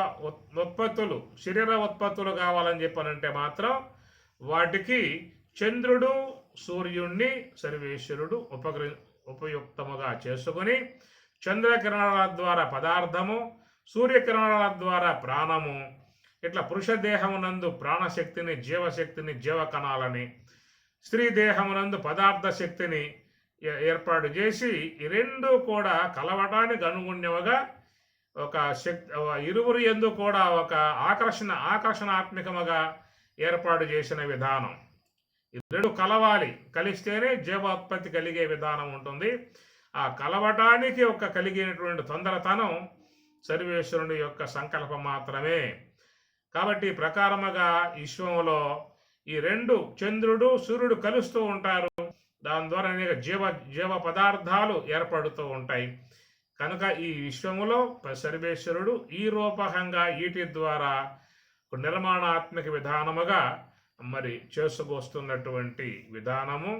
ఉత్పత్తులు, శరీర ఉత్పత్తులు కావాలని చెప్పనంటే మాత్రం వాటికి చంద్రుడు, సూర్యుణ్ణి సర్వేశ్వరుడు ఉపయుక్తముగా చేసుకుని చంద్రకిరణాల ద్వారా పదార్థము, సూర్యకిరణాల ద్వారా ప్రాణము, ఇట్లా పురుష దేహమునందు ప్రాణశక్తిని, జీవశక్తిని, జీవకణాలని, స్త్రీ దేహమునందు పదార్థ శక్తిని ఏర్పాటు చేసి ఈ రెండు కూడా కలవటానికి అనుగుణ్యముగా ఒక శక్తి, ఇరువురు ఎందు కూడా ఒక ఆకర్షణాత్మకముగా ఏర్పాటు చేసిన విధానం. ఈ రెండు కలవాలి, కలిస్తేనే జీవోత్పత్తి కలిగే విధానం ఉంటుంది. ఆ కలవటానికి కలిగినటువంటి తొందరతనం సర్వేశ్వరుని యొక్క సంకల్పం మాత్రమే. కాబట్టి ప్రకారముగా విశ్వంలో ఈ రెండు, చంద్రుడు, సూర్యుడు కలుస్తూ ఉంటారు. దాని ద్వారా అనేక జీవ పదార్థాలు ఏర్పడుతూ ఉంటాయి. కనుక ఈ విశ్వములో సర్వేశ్వరుడు ఈ రూపకంగా వీటి ద్వారా నిర్మాణాత్మక విధానముగా మరి చేసుకొస్తున్నటువంటి విధానము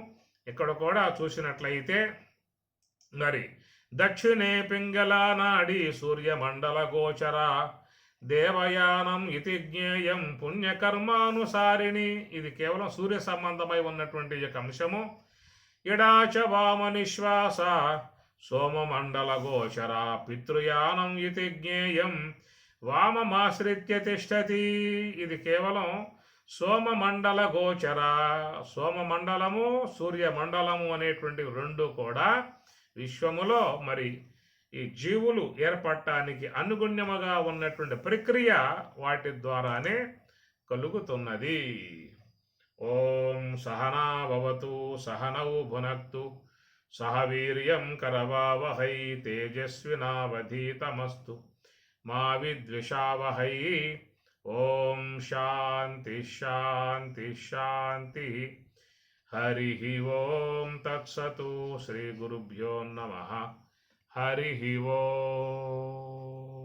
ఇక్కడ కూడా చూసినట్లయితే, మరి దక్షిణే పింగళా నాడి సూర్యమండల గోచర దేవయానం ఇతి జ్ఞేయం పుణ్యకర్మానుసారిణి. ఇది కేవలం సూర్య సంబంధమై ఉన్నటువంటి యొక్క అంశము. ఇడాచ వామ నిశ్వాస సోమమండల గోచర పితృయానం ఇతి జ్ఞేయం వామమాశ్రిత్య తిష్టతి. ఇది కేవలం సోమమండల గోచర, సోమమండలము, సూర్యమండలము అనేటువంటి రెండు కూడా విశ్వములో మరి ఈ జీవులు ఏర్పడటానికి అనుగుణ్యముగా ఉన్నటువంటి ప్రక్రియ వాటి ద్వారానే కలుగుతున్నది. ఓం సహనా భవతు సహనౌ భునక్తు సహ వీర్యం కరవావహై తేజస్వినావధీతమస్తు మా విద్విషావహై. ఓం శాంతి శాంతి శాంతి. హరి ఓం తత్సతు. శ్రీ గురుభ్యో నమః. హరి ఓం.